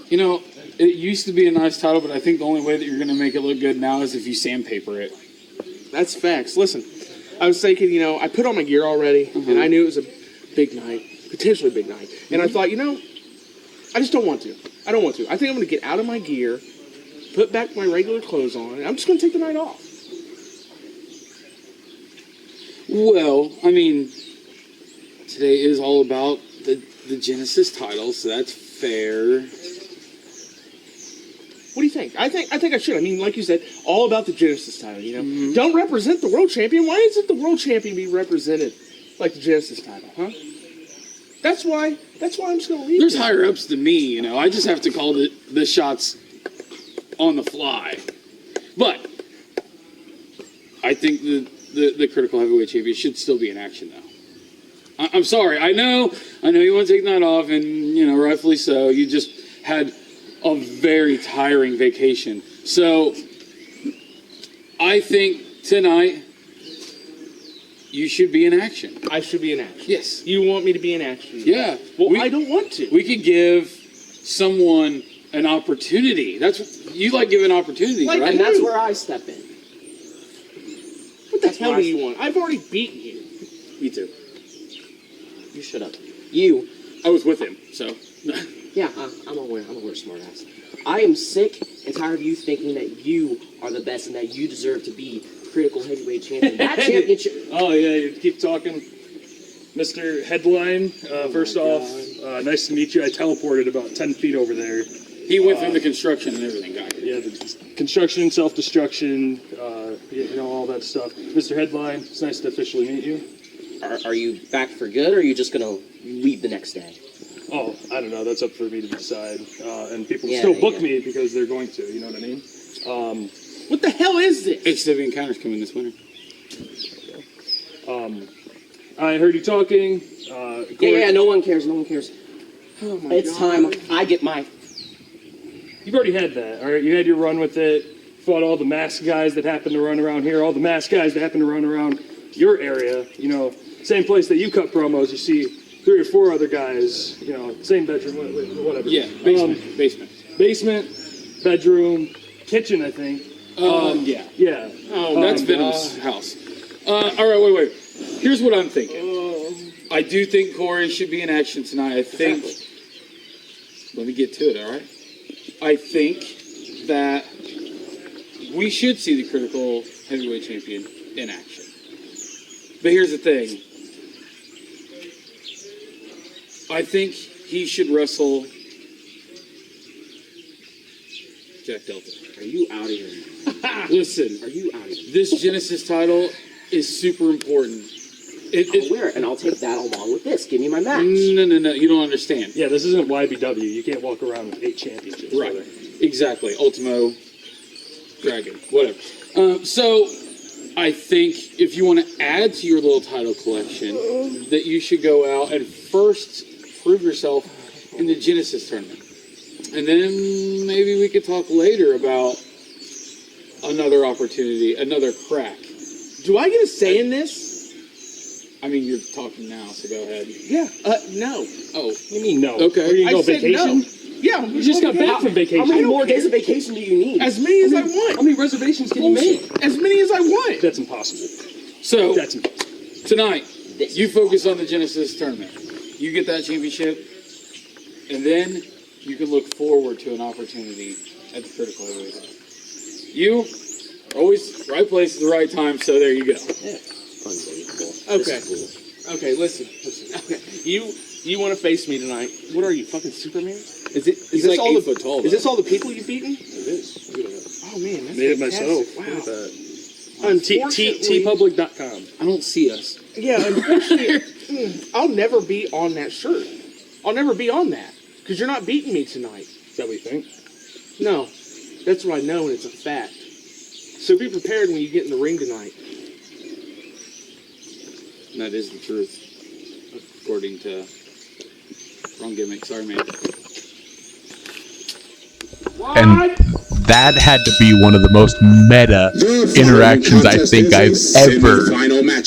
You know, it used to be a nice title, but I think the only way that you're going to make it look good now is if you sandpaper it. That's facts. Listen, I was thinking, I put on my gear already, and I knew it was a big night, potentially big night. And I thought, I just don't want to. I don't want to. I think I'm going to get out of my gear, put back my regular clothes on, and I'm just going to take the night off. Well, I mean, today is all about the Genesis title, so that's fair. What do you think? I think I should. I mean, like you said, all about the Genesis title, Don't represent the world champion. Why isn't the world champion be represented like the Genesis title, huh? That's why I'm just going to leave There's higher ups than me, I just have to call the shots on the fly. But I think the critical heavyweight champion should still be in action, though. I'm sorry. I know you want to take that off, and, rightfully so. You just had a very tiring vacation. So I think tonight you should be in action. I should be in action. Yes. You want me to be in action? Yeah. Well, I don't want to. We could give someone an opportunity. You like giving opportunities, right? And that's where I step in. What the hell do you want? I've already beaten you. Me too. You shut up. I was with him, so. Yeah, I'm aware. I'm aware, smartass. I am sick and tired of you thinking that you are the best and that you deserve to be critical heavyweight champion. That championship. Oh yeah, you keep talking, Mr. Headline. First off, nice to meet you. I teleported about 10 feet over there. He went through the construction and everything, got here. Yeah, the construction, self-destruction, you know, all that stuff. Mr. Headline, it's nice to officially meet you. Are you back for good, or are you just gonna leave the next day? Oh, I don't know. That's up for me to decide. And people Yeah, still book yeah. me because they're going to. You know what I mean? What the hell is this? HW Encounters coming this winter. I heard you talking. Yeah, no one cares, no one cares. Oh my It's God. time. I get my... You've already had that, all right? You had your run with it. Fought all the masked guys that happen to run around here, all the masked guys that happen to run around your area. You know, same place that you cut promos. You see 3 or 4 other guys. You know, same bedroom, whatever. Yeah, basement. Basement, bedroom, kitchen, I think. Yeah. Yeah. Oh, that's Venom's house. All right, wait. Here's what I'm thinking. I do think Corey should be in action tonight. I think. Let me get to it. All right. I think that we should see the critical heavyweight champion in action. But here's the thing. I think he should wrestle Jack Delta. Are you out of here? Listen, Are you out of here? this Genesis title is super important. I'll wear it, and I'll take that along with this. Give me my match. No, you don't understand. Yeah, this isn't YBW. You can't walk around with 8 championships. Right, brother. exactly. Ultimo, Dragon, whatever. So, I think if you want to add to your little title collection, that you should go out and first prove yourself in the Genesis tournament. And then maybe we could talk later about another opportunity, another crack. Do I get a say in this? I mean, you're talking now, so go ahead. Yeah. No. Oh, You mean no? Okay. Where you I go said vacation? no. Yeah. You just got back from vacation. How many don't more care. days of vacation do you need? As many as I want. How many reservations can you make? As many as I want. That's impossible. so That's impossible. tonight, you focus on the Genesis tournament. You get that championship, and then you can look forward to an opportunity at the critical heavyweight title. You are always right place at the right time, so there you go. Unbelievable. Okay. Okay. Listen. Okay. You want to face me tonight? What are you, fucking Superman? Is it? Is He's this like all 8 foot tall, Is though. this all the people you've beaten? It is. Look at that. Oh man, that's Made it fantastic. myself. Wow. Look at that. Unfortunately, tpublic.com. I don't see us. yeah. Unfortunately, I'll never be on that shirt. I'll never be on that because you're not beating me tonight. Is that what you think? No, that's what I know, and it's a fact. So be prepared when you get in the ring tonight. And that is the truth, according to wrong gimmick. Sorry, man. And that had to be one of the most meta interactions I think I've ever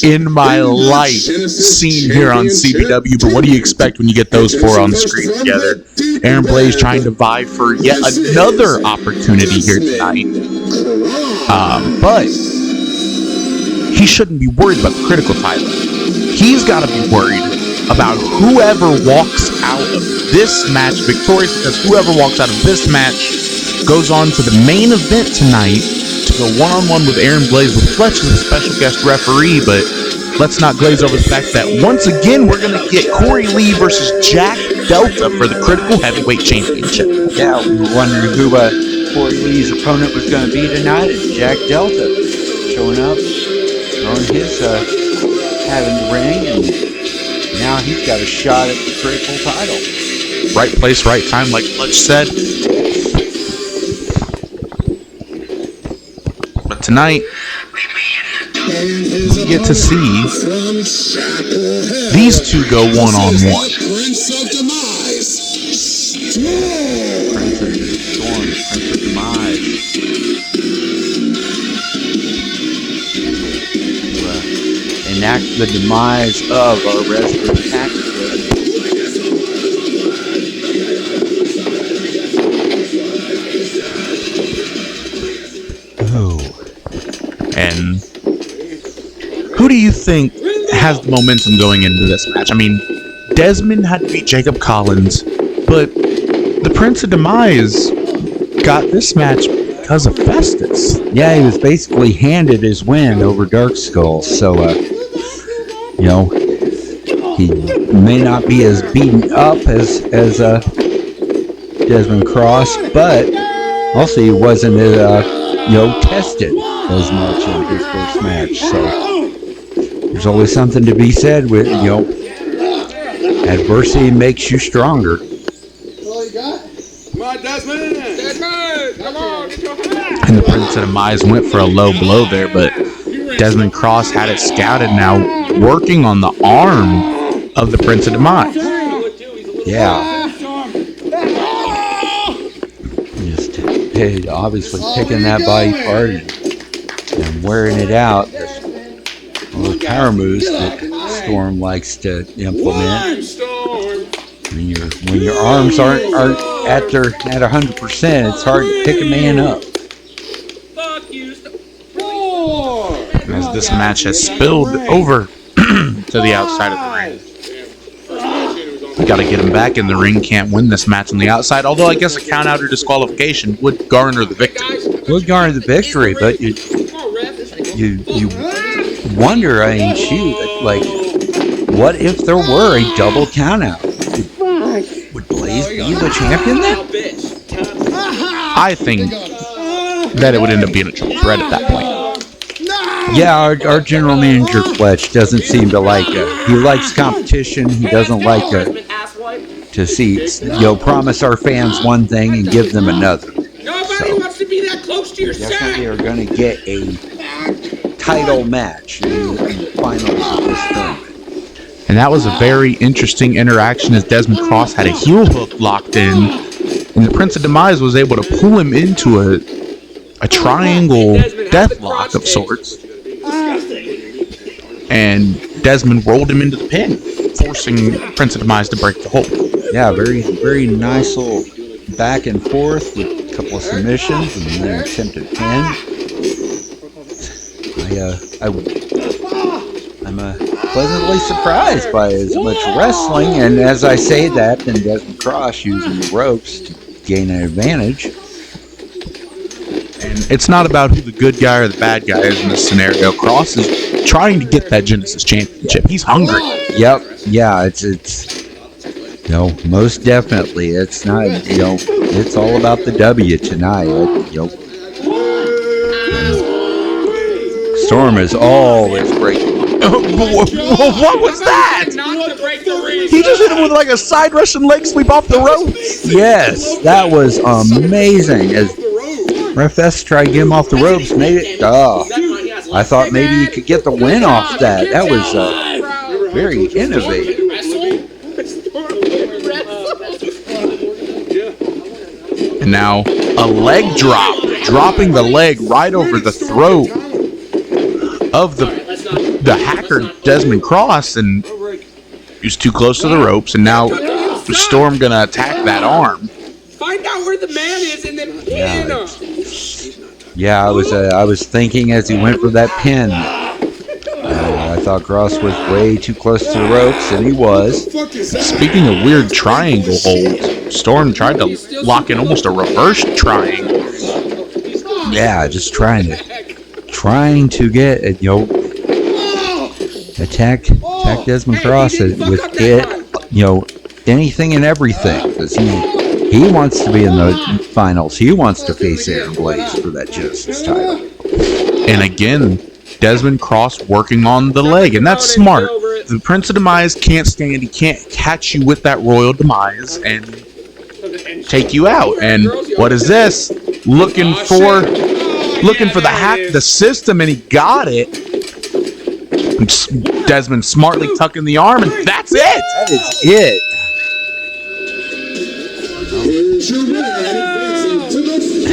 in my life seen here on CBW. But what do you expect when you get those 4 on the screen together? Aaron Blaze trying to vie for yet another opportunity here tonight. But he shouldn't be worried about the critical title. He's got to be worried about whoever walks out of this match victorious, because whoever walks out of this match goes on to the main event tonight to go one-on-one with Aaron Blaze, with Fletch as a special guest referee. But let's not glaze over the fact that once again we're going to get Corey Lee versus Jack Delta for the Critical Heavyweight Championship. Yeah, we were wondering who Corey Lee's opponent was going to be tonight. It's Jack Delta showing up, throwing his hat in the ring, and now he's got a shot at the critical title. Right place, right time, like Fletch said. But tonight, we get to see these two go one-on-one. Prince of Demise. Prince of the Storm, Prince of Demise. To enact the demise of our resident casket. And who do you think has the momentum going into this match? I mean, Desmond had to beat Jacob Collins, but the Prince of Demise, got this match because of Festus. Yeah, he was basically handed his win over Darkskulls, so he may not be as beaten up as Desmond Cross, but also he wasn't tested as much in his first match. So there's always something to be said with adversity makes you stronger. Come on, Desmond! Desmond! Come on, get your hat! And the Prince of Demise went for a low blow there, but Desmond Cross had it scouted, now working on the arm of the Prince of Demise. Yeah. Just obviously picking that body part and wearing it out. Those power moves that Storm likes to implement. When your arms aren't at 100%, it's hard to pick a man up. As this match has spilled over to the outside of the ring. We got to get him back in the ring. Can't win this match on the outside. Although I guess a count out or disqualification would garner the victory. Would garner the victory, but you wonder. I mean, shoot, like, what if there were a double count out? Would Blaze be the champion then? I think that it would end up being a triple threat at that point. Yeah, our general manager FLETCH doesn't seem to like it. He likes competition. He doesn't like to see, promise our fans one thing and give them another. Nobody wants to be that close to your Definitely are going to get a title match in the finals of this tournament. And that was a very interesting interaction as Desmond Cross had a heel hook locked in, and the Prince of Demise was able to pull him into a triangle deathlock of sorts. And Desmond rolled him into the pin, forcing Prince of Demise to break the hold. Yeah, very, very nice little back and forth with a couple of submissions and then an attempted pin. I'm pleasantly surprised by as much wrestling, and as I say that, then Desmond Cross using the ropes to gain an advantage. And it's not about who the good guy or the bad guy is in this scenario. Cross is trying to get that Genesis Championship. He's hungry. Yep. Yeah, it's most definitely. It's not, it's all about the W tonight. Storm is always breaking. What was that? He just hit him with like a side Russian leg sweep off the ropes. Yes, that was amazing. As Refs tried to get him off the ropes, made it. I thought maybe you could get the win off that. That was very innovative. And now a leg drop, dropping the leg right over the throat of the hacker Desmond Cross, and he was too close to the ropes, and now Storm gonna attack that arm. Find out where the man is and then pin him. Yeah, I was thinking as he went for that pin. I thought Cross was way too close to the ropes, and he was. Speaking of weird triangle holds, Storm tried to lock in almost a reverse triangle. Yeah, just trying to get attack Desmond Cross with it, anything and everything, because he wants to be in the finals. He wants to face Aaron Blaze for that Genesis title. And again, Desmond Cross working on the leg, and that's smart. The Prince of Demise can't stand. He can't catch you with that Royal Demise and take you out. And what is this? Looking for the hack, the system, and he got it. Desmond smartly tucking the arm, and that's it. That is it.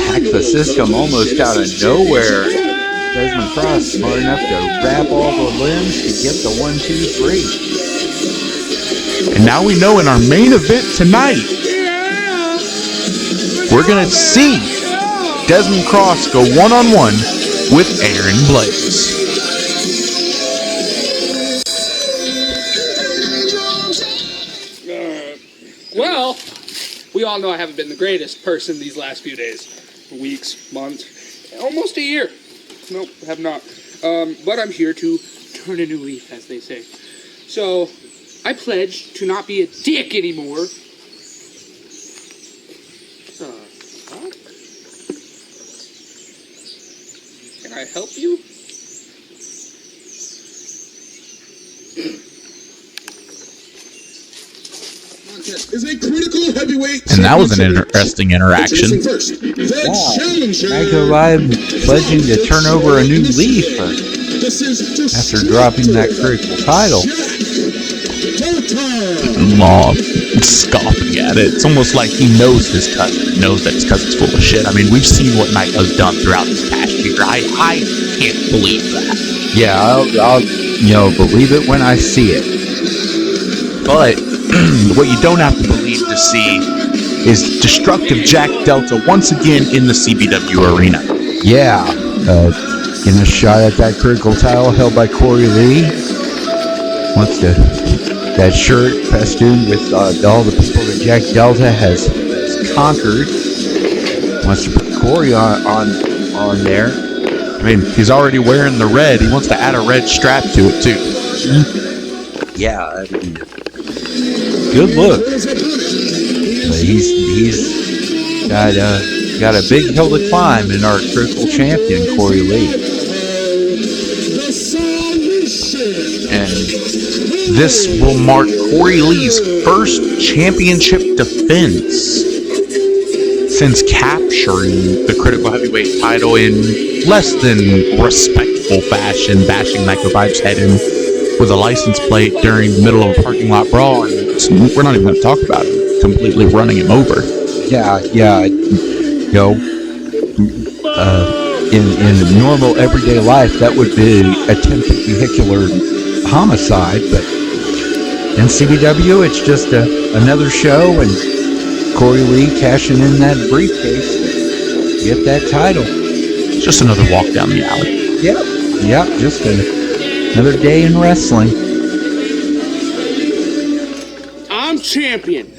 Hack the system almost out of nowhere. Desmond Cross smart enough to wrap all the limbs to get the 1, 2, 3. And now we know in our main event tonight, we're going to see Desmond Cross go one-on-one with Aaron Blaze. Well, we all know I haven't been the greatest person these last few days. weeks, months, almost a year. Nope, have not. But I'm here to turn a new leaf, as they say. So, I pledge to not be a dick anymore. Huh? Can I help you? Is a critical heavyweight And that was an interesting interaction. Michael Live pledging to turn over a new leaf after dropping that critical title. Law scoffing at it. It's almost like he knows his cousin, knows that his cousin's full of shit. I mean, we've seen what Michael's done throughout this past year. I can't believe that. Yeah, I'll believe it when I see it. But what you don't have to believe to see is destructive Jack Delta once again in the CBW arena. Yeah, getting a shot at that critical title held by Corey Lee. Wants that shirt festooned with all the people that Jack Delta has conquered. Wants to put Corey on there. I mean, he's already wearing the red. He wants to add a red strap to it too. Yeah, I mean, good look. But he's got a big hill to climb in our critical champion, Corey Lee. And this will mark Corey Lee's first championship defense since capturing the critical heavyweight title in less than respectful fashion, bashing Michael Vibe's head in with a license plate during the middle of a parking lot brawl, and we're not even going to talk about it, completely running him over. Yeah. In normal everyday life, that would be attempted vehicular homicide, but in CBW, it's just another show, and Corey Lee cashing in that briefcase to get that title. It's just another walk down the alley. Yep, just another day in wrestling. I'm champion.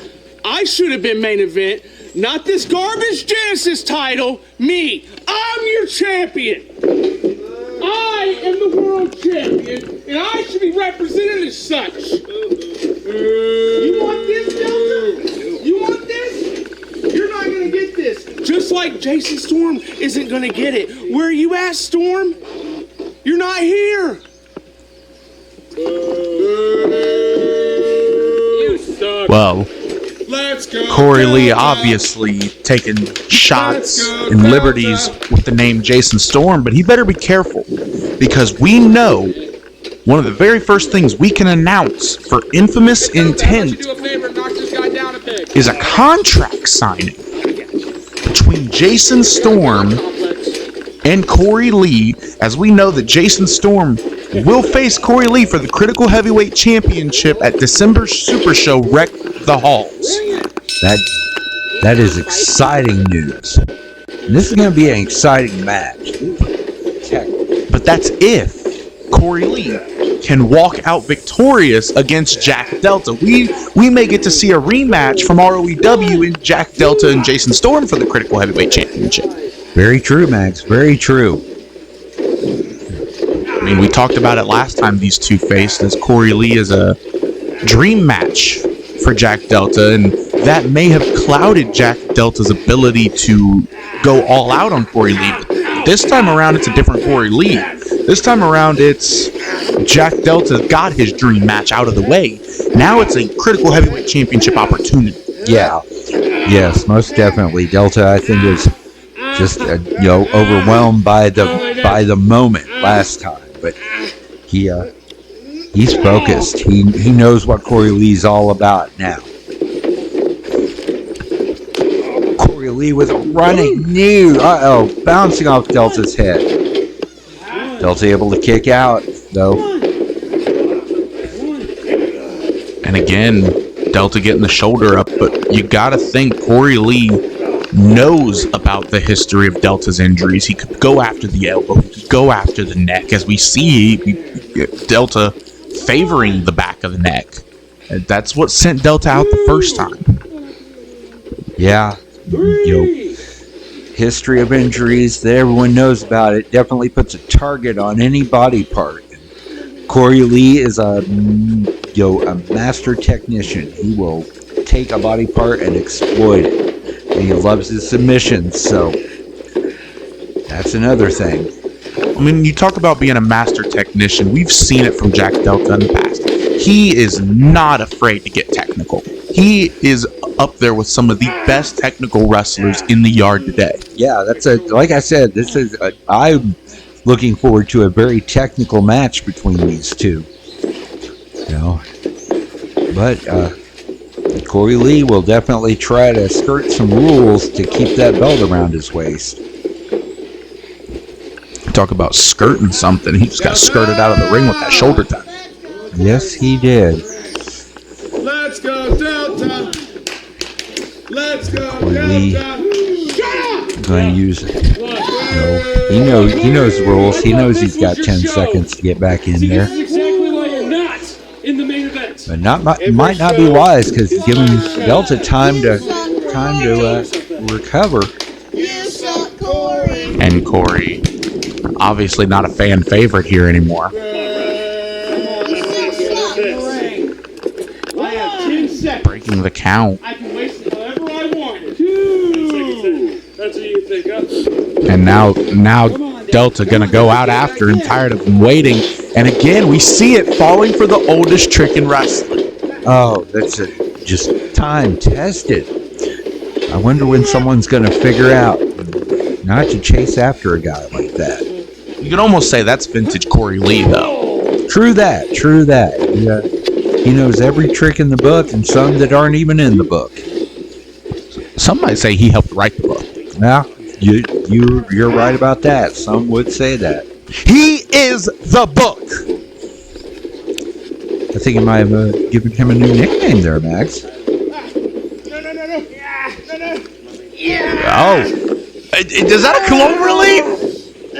I should have been main event, not this garbage Genesis title. Me. I'm your champion. I am the world champion, and I should be represented as such. You want this, Delta? You want this? You're not gonna get this. Just like Jason Storm isn't gonna get it. Where are you at, Storm? You're not here. You suck. Well, Corey Lee obviously taking shots and liberties with the name Jason Storm, but he better be careful, because we know one of the very first things we can announce for infamous intent is a contract signing between Jason Storm and Corey Lee, as we know that Jason Storm will face Corey Lee for the Critical Heavyweight Championship at December's Super Show Wreck the Halls. That is exciting news. And this is going to be an exciting match. But that's if Corey Lee can walk out victorious against Jack Delta. We may get to see a rematch from ROEW in Jack Delta and Jason Storm for the Critical Heavyweight Championship. Very true, Max. Very true. I mean, we talked about it last time these two faced, as Corey Lee is a dream match for Jack Delta, and that may have clouded Jack Delta's ability to go all out on Corey Lee. But this time around, it's a different Corey Lee. This time around, it's Jack Delta got his dream match out of the way. Now it's a Critical Heavyweight Championship opportunity. Yeah. Yes, most definitely. Delta, I think, was just overwhelmed by the moment last time, but he's focused. He knows what Corey Lee's all about now. Corey Lee with a running knee. Bouncing off Delta's head. Delta able to kick out, though. And again, Delta getting the shoulder up, but you gotta think Corey Lee knows about the history of Delta's injuries. He could go after the elbow, he could go after the neck, as we see Delta favoring the back of the neck. That's what sent Delta out the first time. Yeah. history of injuries that everyone knows about. It definitely puts a target on any body part. Corey Lee is a master technician. He will take a body part and exploit it. And he loves his submissions, so that's another thing. I mean, you talk about being a master technician. We've seen it from Jack Delta in the past. He is not afraid to get technical. He is up there with some of the best technical wrestlers in the yard today. Yeah, like I said, I'm looking forward to a very technical match between these two. But Corey Lee will definitely try to skirt some rules to keep that belt around his waist. Talk about skirting something. He just got skirted out of the ring with that shoulder tap. Yes, he did. Let's go, Delta! Let's go, Corey Lee going to use it. He knows the rules. He knows he's got 10 seconds to get back in there. This is exactly why you're not in the main event. But might not be wise, because giving Delta time to recover. And Corey, obviously not a fan favorite here anymore. Breaking the count. I can waste it however I want it. That's what you think, huh? And now Delta gonna go out after him, tired of him waiting. And again, we see it falling for the oldest trick in wrestling. Oh, that's just time tested. I wonder when someone's gonna figure out not to chase after a guy like that. You can almost say that's vintage Corey Lee, though. True that. Yeah. He knows every trick in the book, and some that aren't even in the book. Some might say he helped write the book. Now, you're right about that. Some would say that. He is the book. I think you might have given him a new nickname there, Max. No. Oh, is that a clover leaf?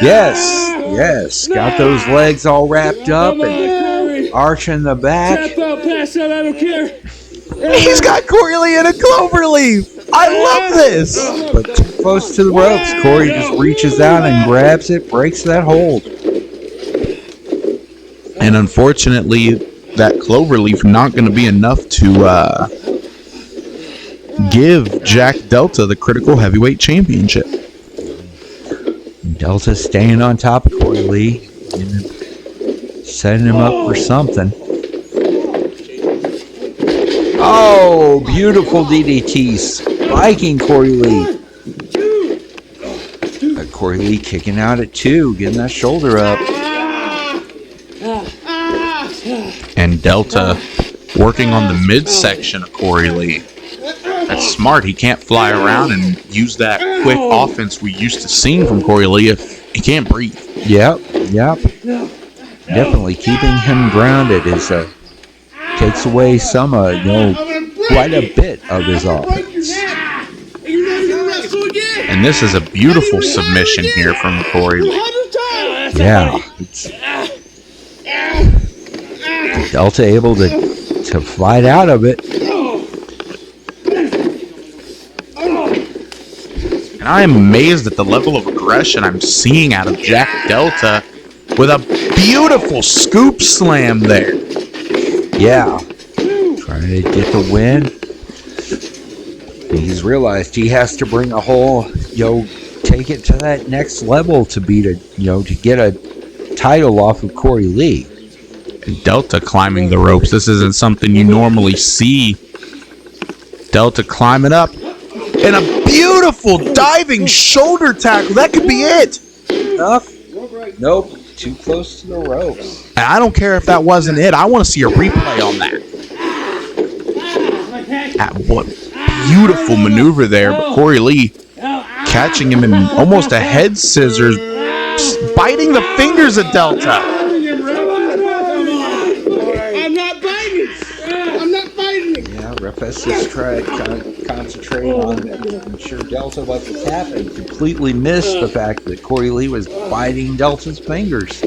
Yes. Got those legs all wrapped up and arching the back. Tap out, pass out, I don't care. He's got Corey Lee in a clover leaf. I love this. But too close to the ropes, Corey just reaches out and grabs it, breaks that hold. And unfortunately, that clover leaf not going to be enough to give Jack Delta the Critical Heavyweight Championship. Delta staying on top of Corey Lee, setting him up for something. Oh, beautiful DDT, spiking Corey Lee. Corey Lee kicking out at 2, getting that shoulder up. And Delta working on the midsection of Corey Lee. That's smart. He can't fly around and use that quick offense we used to seeing from Corey Lee if he can't breathe. Yep. Definitely keeping him grounded takes away some, quite a bit of his offense. And this is a beautiful submission here from Corey Lee. Yeah. Delta able to fight out of it. And I am amazed at the level of aggression I'm seeing out of Jack Delta with a beautiful scoop slam there. Yeah. Trying to get the win. He's realized he has to bring a whole, take it to that next level to get a title off of Corey Lee. And Delta climbing the ropes. This isn't something you normally see. Delta climbing up. And a beautiful diving shoulder tackle. That could be it. Nope. Too close to the ropes. And I don't care if that wasn't it. I want to see a replay on that. What beautiful maneuver there. But Corey Lee catching him in almost a head scissors, biting the fingers of Delta. I'm not biting. Yeah, ref has just tried to concentrate on making sure Delta wasn't tapping. Completely missed the fact that Corey Lee was biting Delta's fingers.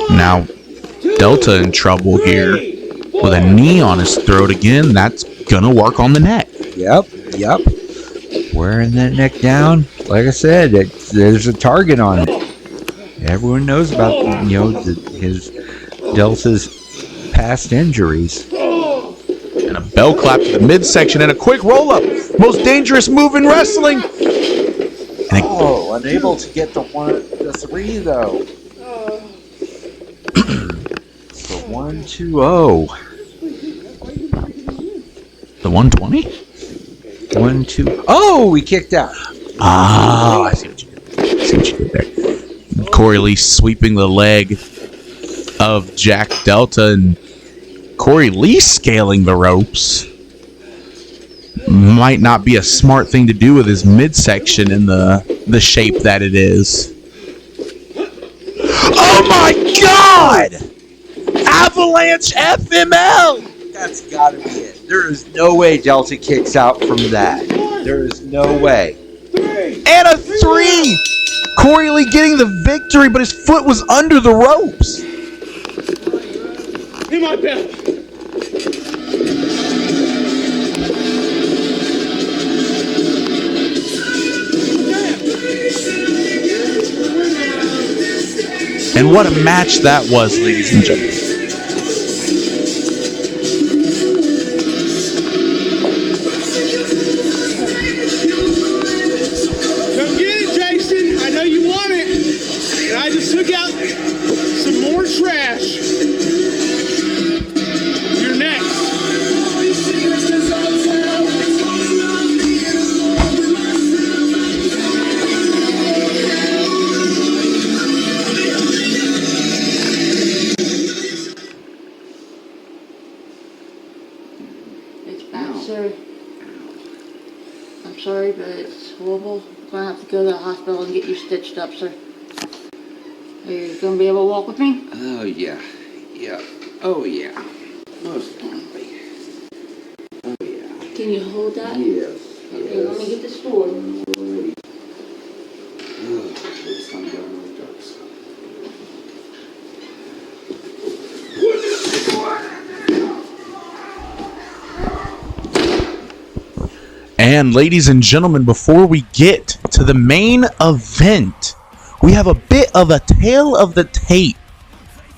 Now, Delta in trouble here with a knee on his throat again. That's gonna work on the neck. Yep. Yep. Wearing that neck down, like I said, there's a target on it. Everyone knows about, his Delta's past injuries. And a bell clap to the midsection and a quick roll-up. Most dangerous move in wrestling. Unable to get the 3 though. So 1-2-0. The 120? 1-2. Oh, we kicked out. Ah, I see what you did there. Corey Lee sweeping the leg of Jack Delta, and Corey Lee scaling the ropes. Might not be a smart thing to do with his midsection in the shape that it is. Oh my God! Avalanche FML! That's gotta be it. There is no way Delta kicks out from that. There is no way. And a 3! Corey Lee getting the victory, but his foot was under the ropes. In my belt. And what a match that was, ladies and gentlemen. Come get it, Jason. I know you want it. And I just took out some more trash. You're next. Sir, I'm sorry, but it's horrible. I'm gonna have to go to the hospital and get you stitched up, sir. Are you gonna be able to walk with me? Oh, yeah. Yeah. Oh, yeah. Most definitely. Oh, yeah. Can you hold that? Yes. Okay, let me get the sword. This time going with darkskulls. And ladies and gentlemen, before we get to the main event, we have a bit of a tale of the tape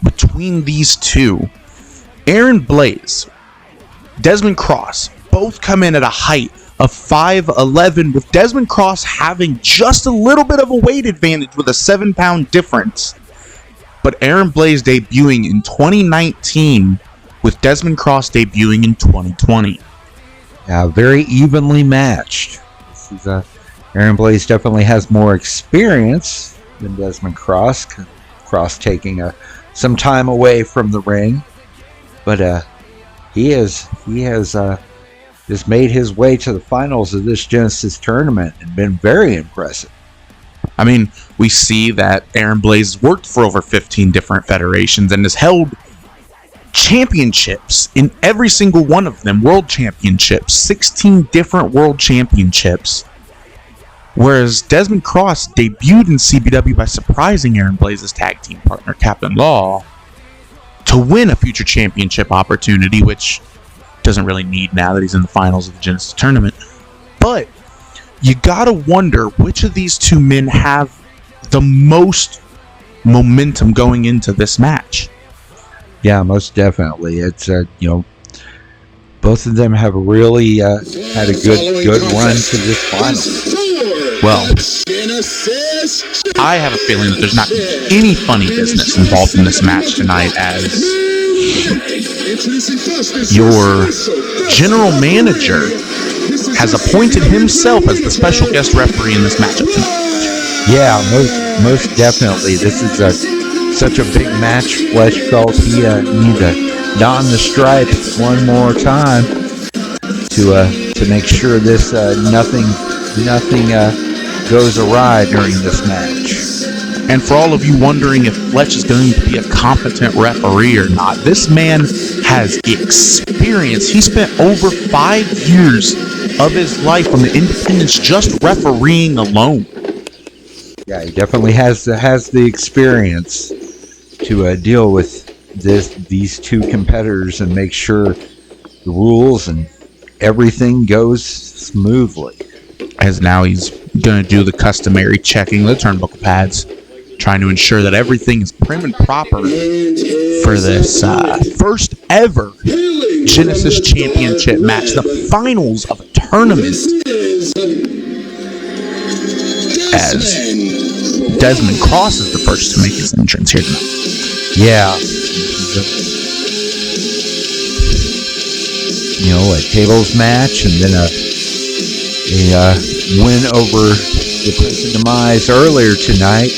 between these two. Aaron Blaze, Desmond Cross, both come in at a height of 5'11", with Desmond Cross having just a little bit of a weight advantage with a 7-pound difference. But Aaron Blaze debuting in 2019, with Desmond Cross debuting in 2020. Very evenly matched. This is, Aaron Blaze definitely has more experience than Desmond Cross. Cross taking some time away from the ring, but he has just made his way to the finals of this Genesis tournament and been very impressive. I mean, we see that Aaron Blaze has worked for over 15 different federations and has held championships in every single one of them. World championships, 16 different world championships. Whereas Desmond Cross debuted in CBW by surprising Aaron Blaze's tag team partner, captinlaw, to win a future championship opportunity, which doesn't really need now that he's in the finals of the Genesis tournament. But you gotta wonder which of these two men have the most momentum going into this match. Yeah, most definitely. It's both of them have really had a good run to this final. Well, I have a feeling that there's not any funny business involved in this match tonight, as your general manager has appointed himself as the special guest referee in this matchup tonight. Yeah, most definitely. This is such a big match. Fletch felt he need to don the stripes one more time to make sure this nothing goes awry during this match. And for all of you wondering if Fletch is going to be a competent referee or not, this man has experience. He spent over 5 years of his life on the independents just refereeing alone. Yeah, he definitely has the experience to deal with these two competitors and make sure the rules and everything goes smoothly. As now he's going to do the customary checking the turnbuckle pads, trying to ensure that everything is prim and proper for this first ever Genesis Championship match, the finals of a tournament, as Desmond Cross is the first to make his entrance here tonight. Yeah. You know, a tables match, and then a win over the Prince of Demise earlier tonight.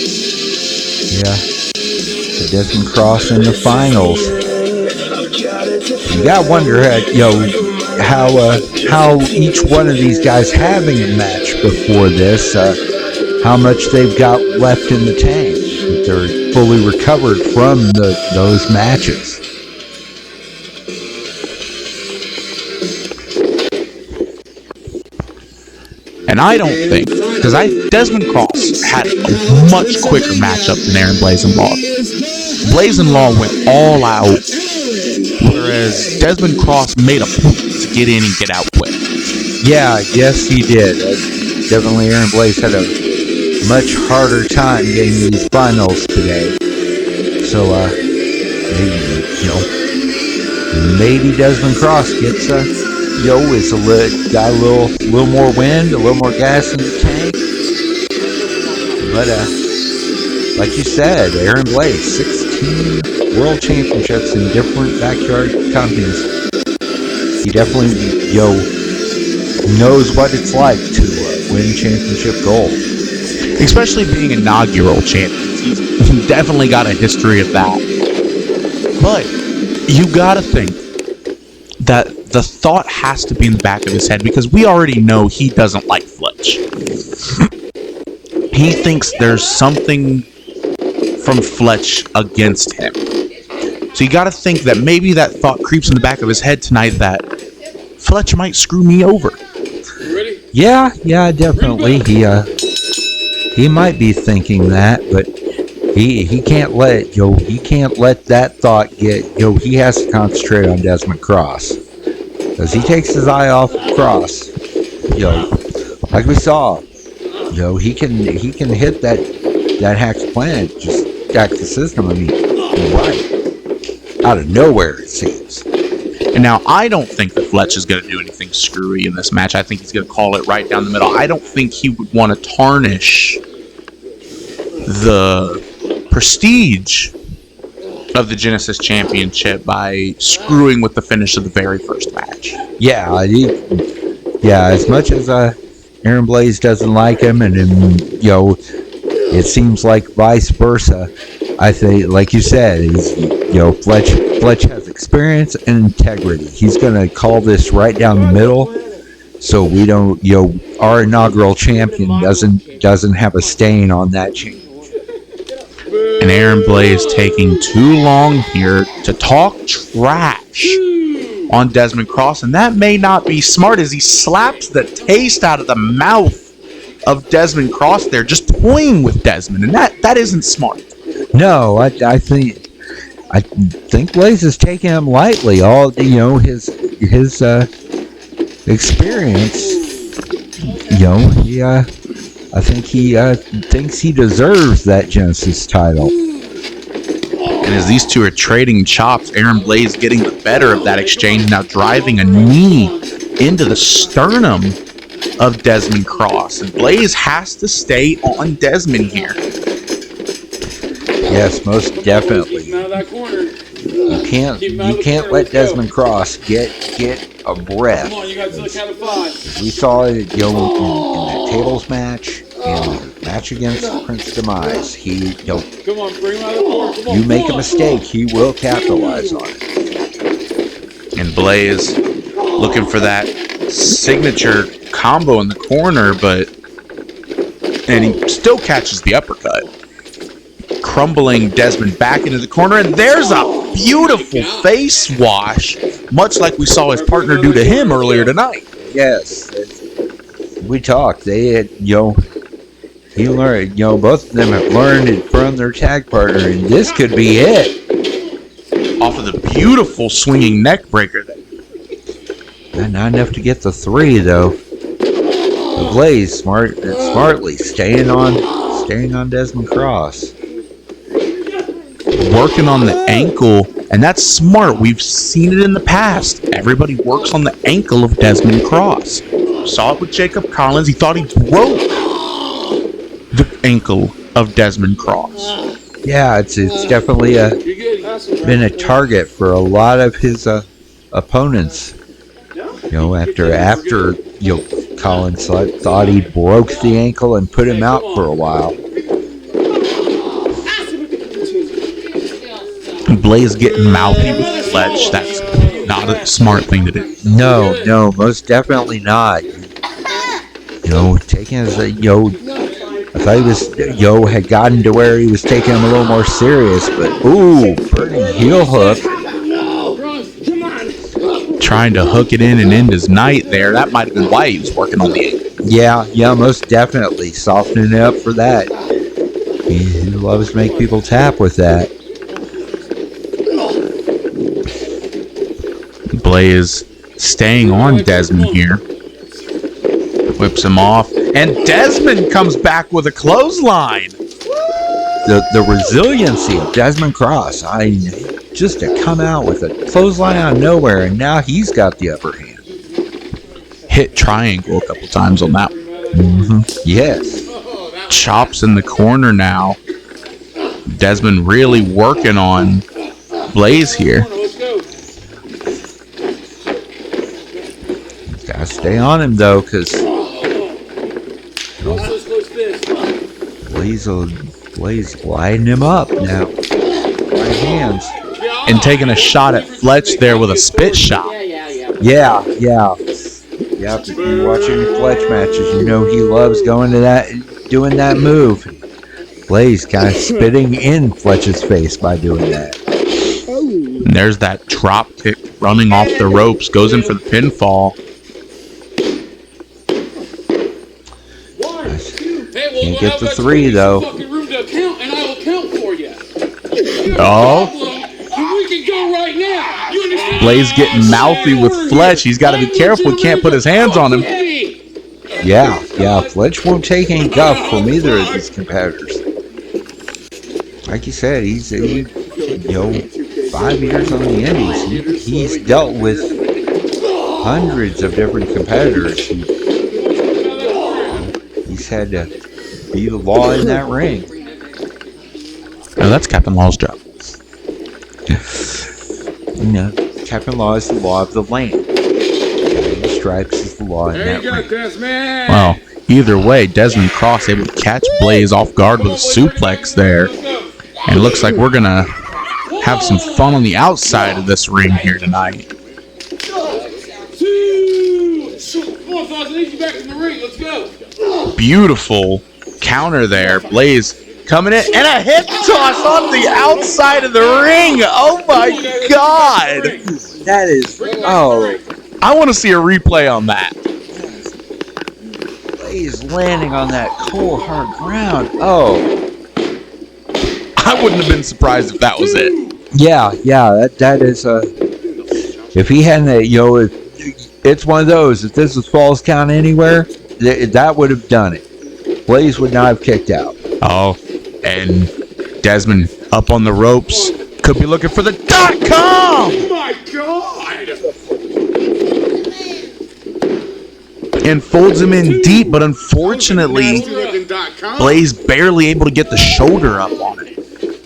Yeah. So Desmond Cross in the finals. You gotta wonder, how each one of these guys having a match before this, how much they've got left in the tank. If they're fully recovered from those matches. And I don't think, because Desmond Cross had a much quicker matchup than Aaron Blazenlaw. Blazenlaw went all out, whereas Desmond Cross made a point to get in and get out quick. Yeah, yes he did. Definitely Aaron Blaze had a much harder time getting these finals today. So, maybe Desmond Cross gets got a little more wind, a little more gas in the tank. But like you said, Aaron Blaze, 16 world championships in different backyard companies. He definitely knows what it's like to win championship gold. Especially being inaugural champions. He's definitely got a history of that. But you gotta think that the thought has to be in the back of his head, because we already know he doesn't like Fletch. He thinks there's something from Fletch against him. So you gotta think that maybe that thought creeps in the back of his head tonight, that Fletch might screw me over. Ready? Yeah, definitely. He might be thinking that, but he can't let that thought get. He has to concentrate on Desmond Cross, because he takes his eye off of Cross. Like we saw, he can hit that hacked planet, just hack the system. I mean, right out of nowhere, it seems. And now, I don't think that Fletch is going to do anything screwy in this match. I think he's going to call it right down the middle. I don't think he would want to tarnish the prestige of the Genesis Championship by screwing with the finish of the very first match. Yeah, as much as Aaron Blaze doesn't like him, and it seems like vice versa. I think, like you said, Fletch has experience and integrity. He's gonna call this right down the middle, so we don't, our inaugural champion doesn't have a stain on that chain. And Aaron Blaze taking too long here to talk trash on Desmond Cross, and that may not be smart, as he slaps the taste out of the mouth of Desmond Cross there, just toying with Desmond, and that isn't smart. No, I think Blaze is taking him lightly. All his experience. I think he thinks he deserves that Genesis title. And as these two are trading chops, Aaron Blaze getting the better of that exchange, now driving a knee into the sternum of Desmond Cross. And Blaze has to stay on Desmond here. Yes, most definitely. Keep him out of that corner. You can't let Desmond Cross get a breath. Come on, you got to the count of 5. We saw it, in that tables match and the match against Prince Demise. Come on, bring him out of the corner. Come on, you make a mistake, he will capitalize on it. And Blaze looking for that signature combo in the corner, and he still catches the uppercut, crumbling Desmond back into the corner, and there's a beautiful face wash, much like we saw his partner do to him earlier tonight. Yes, we talked. They had, he learned, both of them have learned it from their tag partner, and this could be it. Off of the beautiful swinging neck breaker there. Not enough to get the 3, though. Blaze smartly staying on Desmond Cross. Working on the ankle, and that's smart. We've seen it in the past. Everybody works on the ankle of Desmond Cross. Saw it with Jacob Collins. He thought he broke the ankle of Desmond Cross. Yeah, it's definitely been a target for a lot of his opponents. After Collins thought he broke the ankle and put him out for a while. Blaze getting mouthy with Fletch. That's not a smart thing to do. No, most definitely not. Taking his I thought he was had gotten to where he was taking him a little more serious, but burning heel hook. Trying to hook it in and end his night there. That might have been why he was working on the ankle. Yeah, most definitely softening it up for that. He loves to make people tap with that. Blaze staying on Desmond here. Whips him off. And Desmond comes back with a clothesline. The resiliency of Desmond Cross. Just to come out with a clothesline out of nowhere, and now he's got the upper hand. Hit triangle a couple times on that one. Mm-hmm. Yes. Chops in the corner now. Desmond really working on Blaze here. Gotta stay on him though, because Blaze gliding him up now. Right hands. And taking a shot at Fletch there with a spit shot. Yeah. If you're watching Fletch matches, he loves going to that, doing that move. Blaze kind of spitting in Fletch's face by doing that. And there's that drop kick running off the ropes. Goes in for the pinfall. Can't get the 3 though. Oh. Blaze getting mouthy with Fletch. He's got to be careful. He can't put his hands on him. Yeah. Fletch won't take any guff from either of these competitors. Like you said, he's 5 years on the indies. He's dealt with hundreds of different competitors. He's had to be the law in that ring. No, that's Captain Law's job. Captain Law is the law of the land. The stripes is the law in that ring. Well, either way, Desmond Cross able to catch Blaze off guard with a suplex there. And it looks like we're going to have some fun on the outside of this ring here tonight. Beautiful counter there. Blaze coming in, and a hip toss on the outside of the ring. Oh my God. That is, I want to see a replay on that. Blaze landing on that cold hard ground. I wouldn't have been surprised if that was it. Yeah, that is if he hadn't, it's one of those, if this was Falls Count Anywhere, that would have done it. Blaze would not have kicked out. And Desmond up on the ropes. Could be looking for the .com! Oh my God! And folds him in deep, but unfortunately, Blaze barely able to get the shoulder up on it.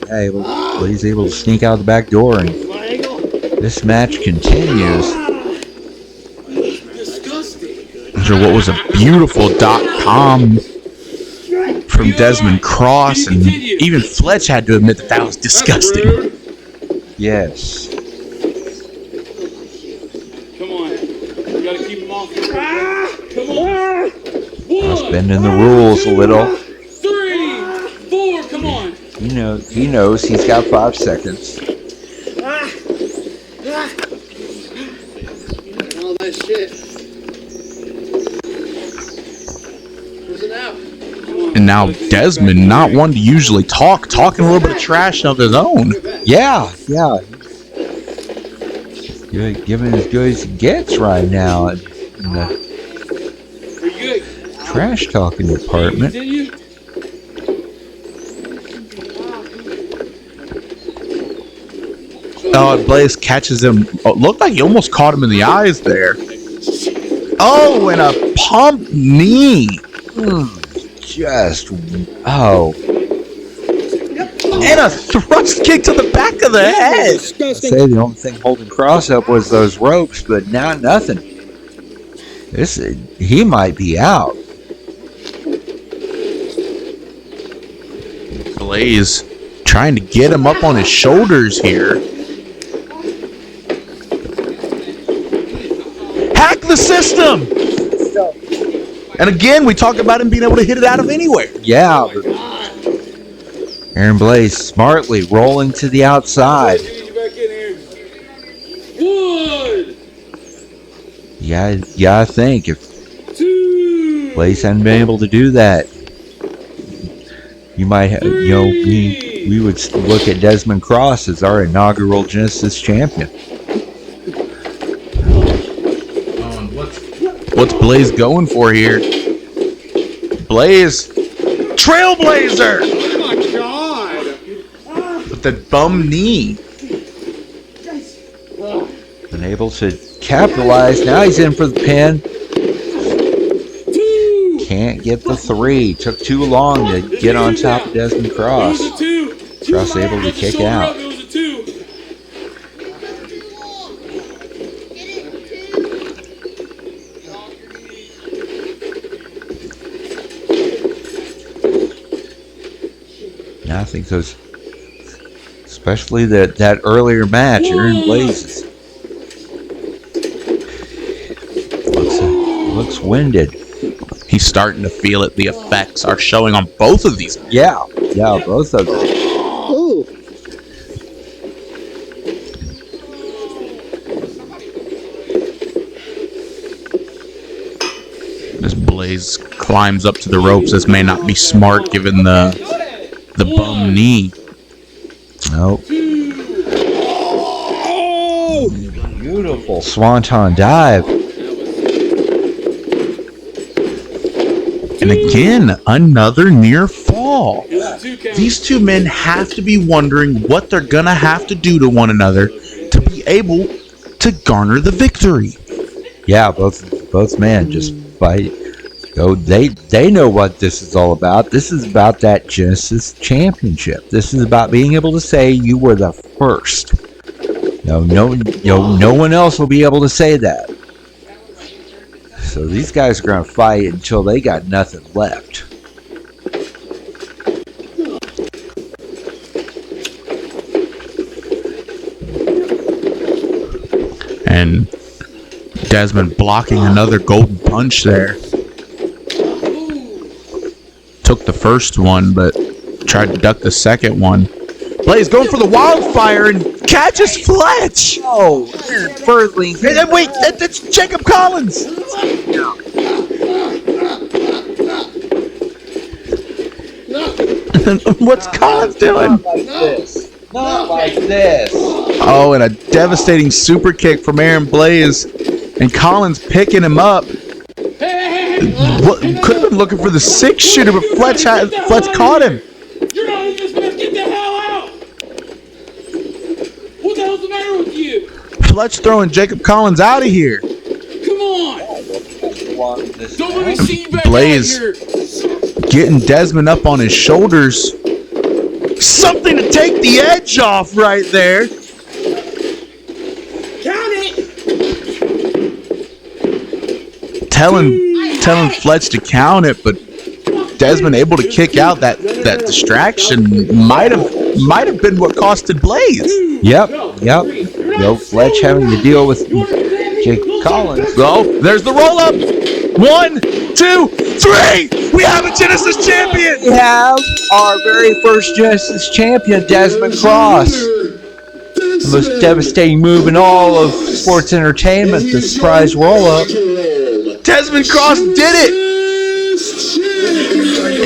Hey, Blaze able to sneak out the back door, and this match continues. After what was a beautiful .com from Desmond Cross, and even Fletch had to admit that was disgusting. Yes. Come on. You gotta keep him off. Come on. Just bending the rules a little. 3, 4, come on. He knows he's got 5 seconds. All that shit. Where's it out? And now Desmond, not one to usually talking a little bit of trash of his own. Yeah. Giving as good as he gets right now. And, trash talking department. Did you? Oh, and Blaze catches him. Oh, looked like he almost caught him in the eyes there. Oh, and a pump knee. Just, oh. And a thrust kick to the back of the head. I say the only thing holding Cross up was those ropes, but now nothing. He might be out. Blaze trying to get him up on his shoulders here. Hack the system! And again, we talk about him being able to hit it out of anywhere. Yeah, but Aaron Blaze smartly rolling to the outside. Yeah, I think if Blaze hadn't been able to do that, you might have, we would look at Desmond Cross as our inaugural Genesis champion. What's Blaze going for here? Blaze, Trailblazer! Oh my god! With the bum knee. Unable to capitalize. Now he's in for the pin. Can't get the 3. Took too long to get on top of Desmond Cross. Cross able to kick out. Now I think those, especially that earlier match, Aaron Blaze looks winded. He's starting to feel it. The effects are showing on both of these. Yeah, both of them. Ooh. As Blaze climbs up to the ropes, this may not be smart given the bum knee. Nope. Beautiful swanton dive. And again, another near fall. These two men have to be wondering what they're going to have to do to one another to be able to garner the victory. Yeah, both men just fight. They know what this is all about. This is about that Genesis championship. This is about being able to say you were the first. No one else will be able to say that. So these guys are going to fight until they got nothing left. And Desmond blocking another golden punch there. Took the first one, but tried to duck the second one. Blaze going for the wildfire and catches Fletch. Oh, Birdling. Wait, that's Jacob Collins. What's Collins doing? Not like this. Not like this. Oh, and a devastating super kick from Aaron Blaze. And Collins picking him up. What, could have been looking for the 6-shooter, but Fletch caught him. You're not in this mess. Get the hell out! What the hell's the matter with you? Fletch throwing Jacob Collins out of here. Come on! Don't let me see you back Blaze out here. getting Desmond up on his shoulders. Something to take the edge off right there. Count it! Telling Fletch to count it, but Desmond able to kick out that distraction might have been what costed Blaze. Yep. Fletch having to deal with Jake Collins. Oh, there's the roll up. 1, 2, 3. We have a Genesis champion. We have our very first Genesis champion, Desmond Cross. The most devastating move in all of sports entertainment, the surprise roll up. Desmond Cross did it.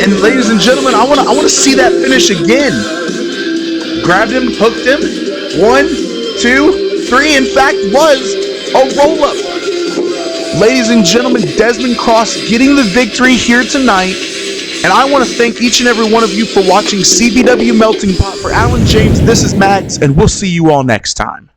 And ladies and gentlemen, I want to see that finish again. Grabbed him, hooked him. 1, 2, 3. In fact, was a roll up. Ladies and gentlemen, Desmond Cross getting the victory here tonight. And I want to thank each and every one of you for watching CBW Melting Pot. For Alan James, this is Max, and we'll see you all next time.